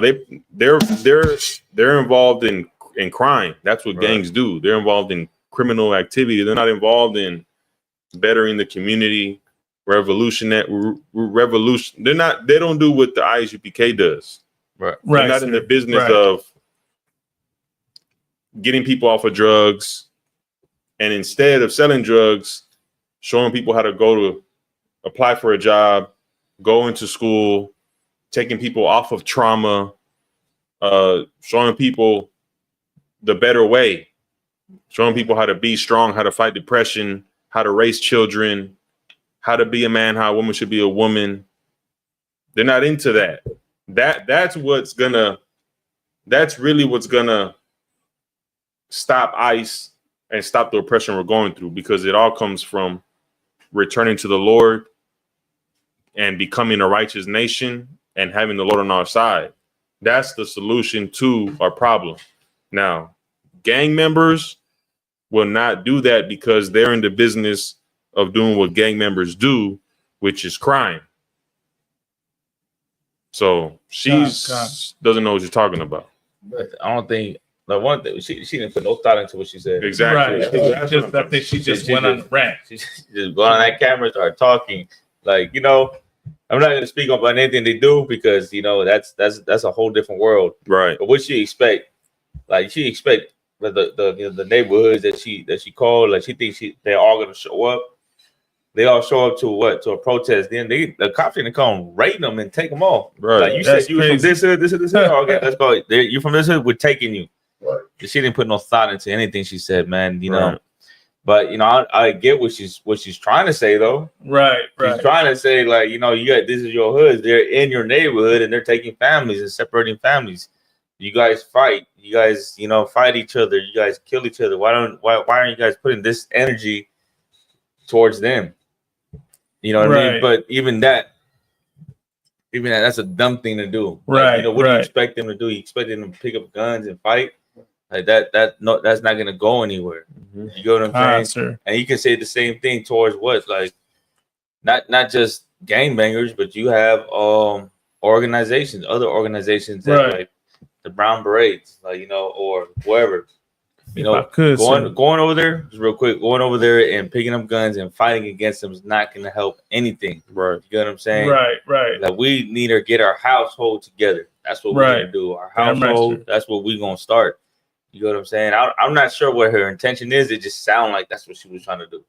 involved in crime. That's what gangs do. They're involved in criminal activity. They're not involved in bettering the community, revolution. They don't do what the ISUPK does. Right. They're not in the business of getting people off of drugs, and instead of selling drugs, showing people how to go to apply for a job, go into school, taking people off of trauma, showing people the better way, showing people how to be strong, how to fight depression, how to raise children, how to be a man, how a woman should be a woman. They're not into that. That's really what's gonna stop ICE and stop the oppression we're going through, because it all comes from returning to the Lord and becoming a righteous nation and having the Lord on our side. That's the solution to our problem. Now, gang members will not do that because they're in the business of doing what gang members do, which is crime. So doesn't know what you're talking about. But I don't think the one thing she didn't put no thought into what she said. Exactly. Right. I think she just went on the rant. She just go on that camera, start talking. Like, I'm not going to speak about anything they do because that's a whole different world. Right. But what she expect the neighborhoods that she called, like she thinks they're all going to show up. They all show up to a protest. Then the cops are gonna come raid them and take them off. Right. Like you said, you were from this hood. Okay, let's go. You from this hood? We're taking you. Right. She didn't put no thought into anything she said, man. Right. But I get what she's trying to say though. Right. She's trying to say like you got this is your hood. They're in your neighborhood and they're taking families and separating families. You guys fight. You guys fight each other. You guys kill each other. Why aren't you guys putting this energy towards them? You know what I mean? But even that's a dumb thing to do. Right. Like, what do you expect them to do? You expect them to pick up guns and fight? Like that's not gonna go anywhere. Mm-hmm. You know what I'm saying? Sir. And you can say the same thing towards what? Like not just gangbangers, but you have other organizations that like the Brown Berets, or whoever. Going over there, just real quick, going over there and picking up guns and fighting against them is not going to help anything. Right. You get what I'm saying? Right. Like we need to get our household together. That's what we're going to do. Our household, that's what we're going to start. You know what I'm saying? I'm not sure what her intention is. It just sounds like that's what she was trying to do.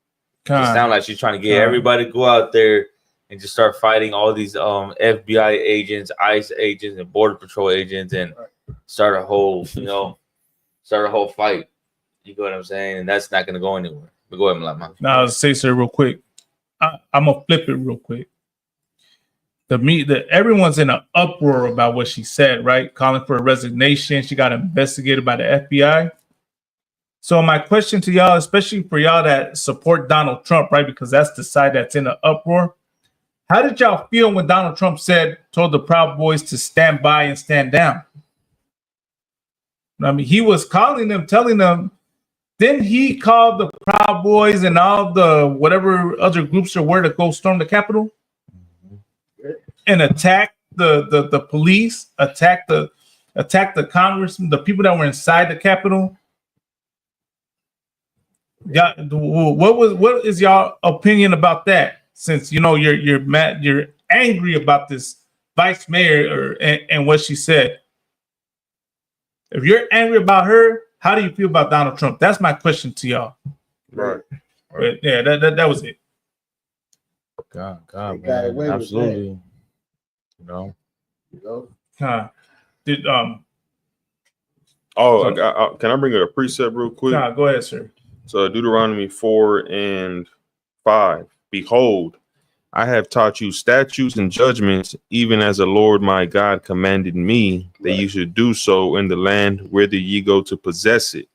It sounds like she's trying to get everybody to go out there and just start fighting all these FBI agents, ICE agents, and Border Patrol agents and start a whole, fight. You know what I'm saying? And that's not going to go anywhere. But go ahead, Malama. Now, I'll say so real quick. I'm going to flip it real quick. Everyone's in an uproar about what she said, right? Calling for a resignation. She got investigated by the FBI. So my question to y'all, especially for y'all that support Donald Trump, right? Because that's the side that's in an uproar. How did y'all feel when Donald Trump told the Proud Boys to stand by and stand down? I mean, he was calling them, telling them. Then he called the Proud Boys and all the whatever other groups there were to go storm the Capitol and attack the police, attack the congressmen, the people that were inside the Capitol. Yeah, what is y'all opinion about that? Since you're mad, you're angry about this vice mayor and what she said. If you're angry about her, how do you feel about Donald Trump? That's my question to y'all. Right. But yeah, that was it. God, man. Absolutely. Can I bring a precept real quick? Go ahead, sir. So Deuteronomy 4:5. Behold, I have taught you statutes and judgments, even as the Lord my God commanded me, that you should do so in the land whither ye go to possess it.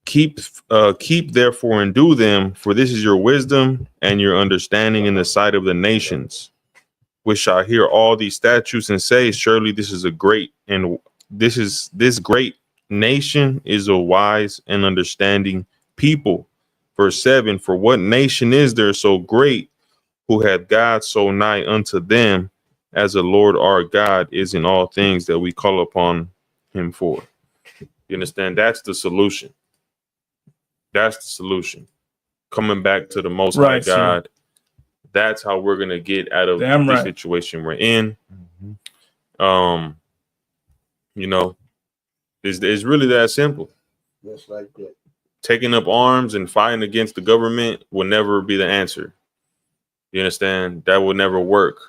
Keep therefore and do them, for this is your wisdom and your understanding in the sight of the nations, which shall hear all these statutes and say, surely this great nation is a wise and understanding people. Verse 7, for what nation is there so great, who hath God so nigh unto them, as the Lord our God is in all things that we call upon him for? You understand? That's the solution. That's the solution. Coming back to the Most High God. That's how we're gonna get out of the situation we're in. You know, it's really that simple. Just like that. Taking up arms and fighting against the government will never be the answer. You understand? That will never work.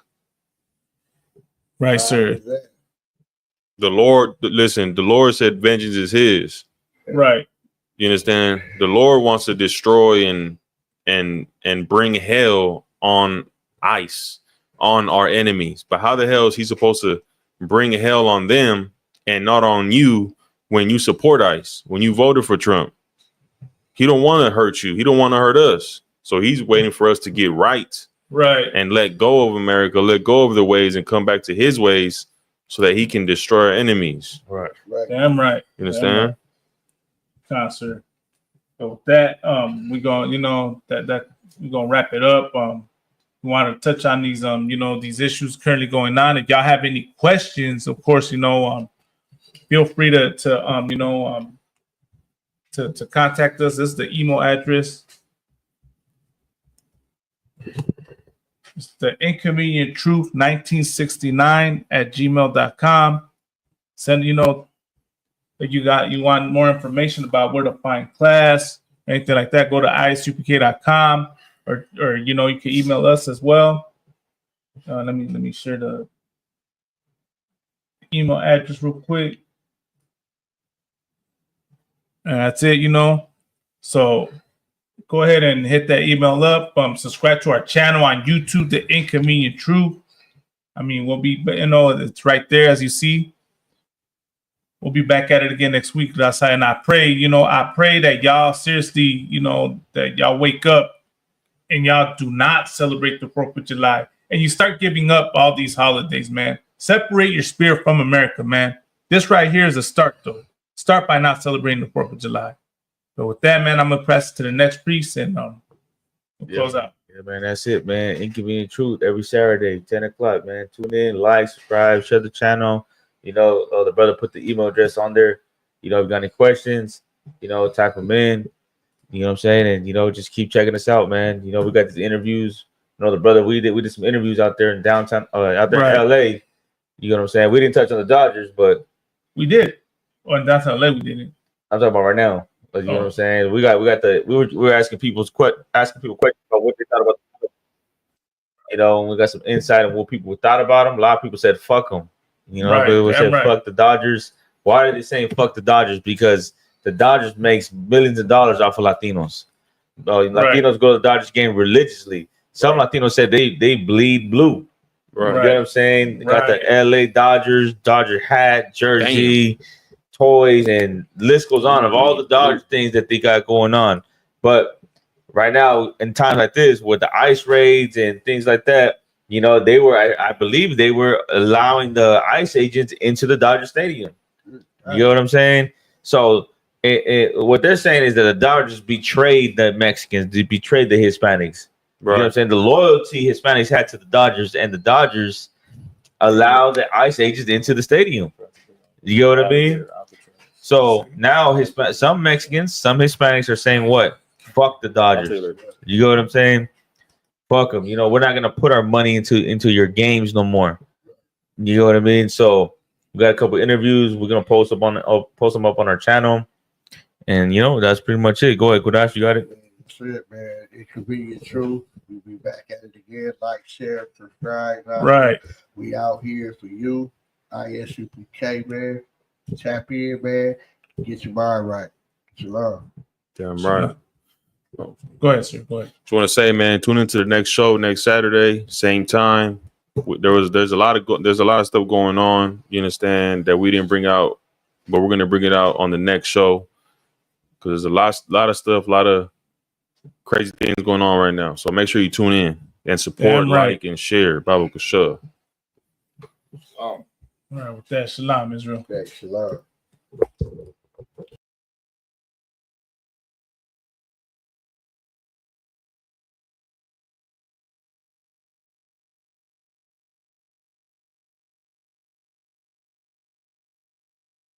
Right, sir. The Lord said vengeance is his. Right. You understand? The Lord wants to destroy and bring hell on ICE, on our enemies. But how the hell is he supposed to bring hell on them and not on you when you support ICE, when you voted for Trump? He don't want to hurt you. He don't want to hurt us. So he's waiting for us to get right. Right. And let go of America, let go of the ways and come back to his ways so that he can destroy our enemies. Right. Damn right. You understand? Right. Sir. So with that, we're gonna, that we're gonna wrap it up. We want to touch on these these issues currently going on. If y'all have any questions, of course, feel free to contact us. This is the email address. It's the inconvenienttruth1969@gmail.com. Send, if you want more information about where to find class, anything like that, go to isupk.com or you can email us as well. Let me share the email address real quick. And that's it, So go ahead and hit that email up. Subscribe to our channel on YouTube, The Inconvenient Truth. I mean, we'll be, it's right there as you see. We'll be back at it again next week, Raza. And I pray, that y'all seriously, that y'all wake up and y'all do not celebrate the 4th of July. And you start giving up all these holidays, man. Separate your spirit from America, man. This right here is a start, though. Start by not celebrating the 4th of July. So with that, man, I'm going to press to the next priest and we'll close out. Yeah, man, that's it, man. Inconvenient Truth every Saturday, 10 o'clock, man. Tune in, like, subscribe, share the channel. The brother put the email address on there. If you got any questions, type them in. You know what I'm saying? And, just keep checking us out, man. We got these interviews. The brother, we did some interviews out there in downtown, out there in LA. You know what I'm saying? We didn't touch on the Dodgers, but we did. Or in downtown LA, we didn't. I'm talking about right now. You know what I'm saying? We were asking people questions about what they thought about and we got some insight on what people thought about them. A lot of people said fuck them. People said fuck the Dodgers. Why are they saying fuck the Dodgers? Because the Dodgers makes millions of dollars off of Latinos. Latinos go to the Dodgers game religiously. Some Latinos said they bleed blue. You know what I'm saying? They got the LA Dodgers, Dodger hat, jersey, toys, and the list goes on of all the Dodger things that they got going on. But right now, in times like this, with the ICE raids and things like that, they were, I believe they were allowing the ICE agents into the Dodger Stadium. You know what I'm saying? So what they're saying is that the Dodgers betrayed the Mexicans, they betrayed the Hispanics. You know what I'm saying? The loyalty Hispanics had to the Dodgers, and the Dodgers allowed the ICE agents into the stadium. You know what I mean? So now some Mexicans, some Hispanics are saying what? Fuck the Dodgers. You know what I'm saying? Fuck them. We're not gonna put our money into your games no more. You know what I mean? So we got a couple interviews. We're gonna post them up on our channel, and that's pretty much it. Go ahead, Kudash, you got it. That's it, man. Inconvenient Truth. We'll be back at it again. Like, share, subscribe. Right. We out here for you. ISUPK, man. Tap in, man. Get your mind right. Shalom. Damn right. Go ahead, sir. Go ahead. Just want to say, man, tune into the next show next Saturday, same there's a lot of stuff going on. You understand that we didn't bring out, but we're gonna bring it out on the next show because there's a lot of stuff, a lot of crazy things going on right now. So make sure you tune in and support, like, and share. Babu Kasha. All right, with that, shalom, Israel. Okay, shalom.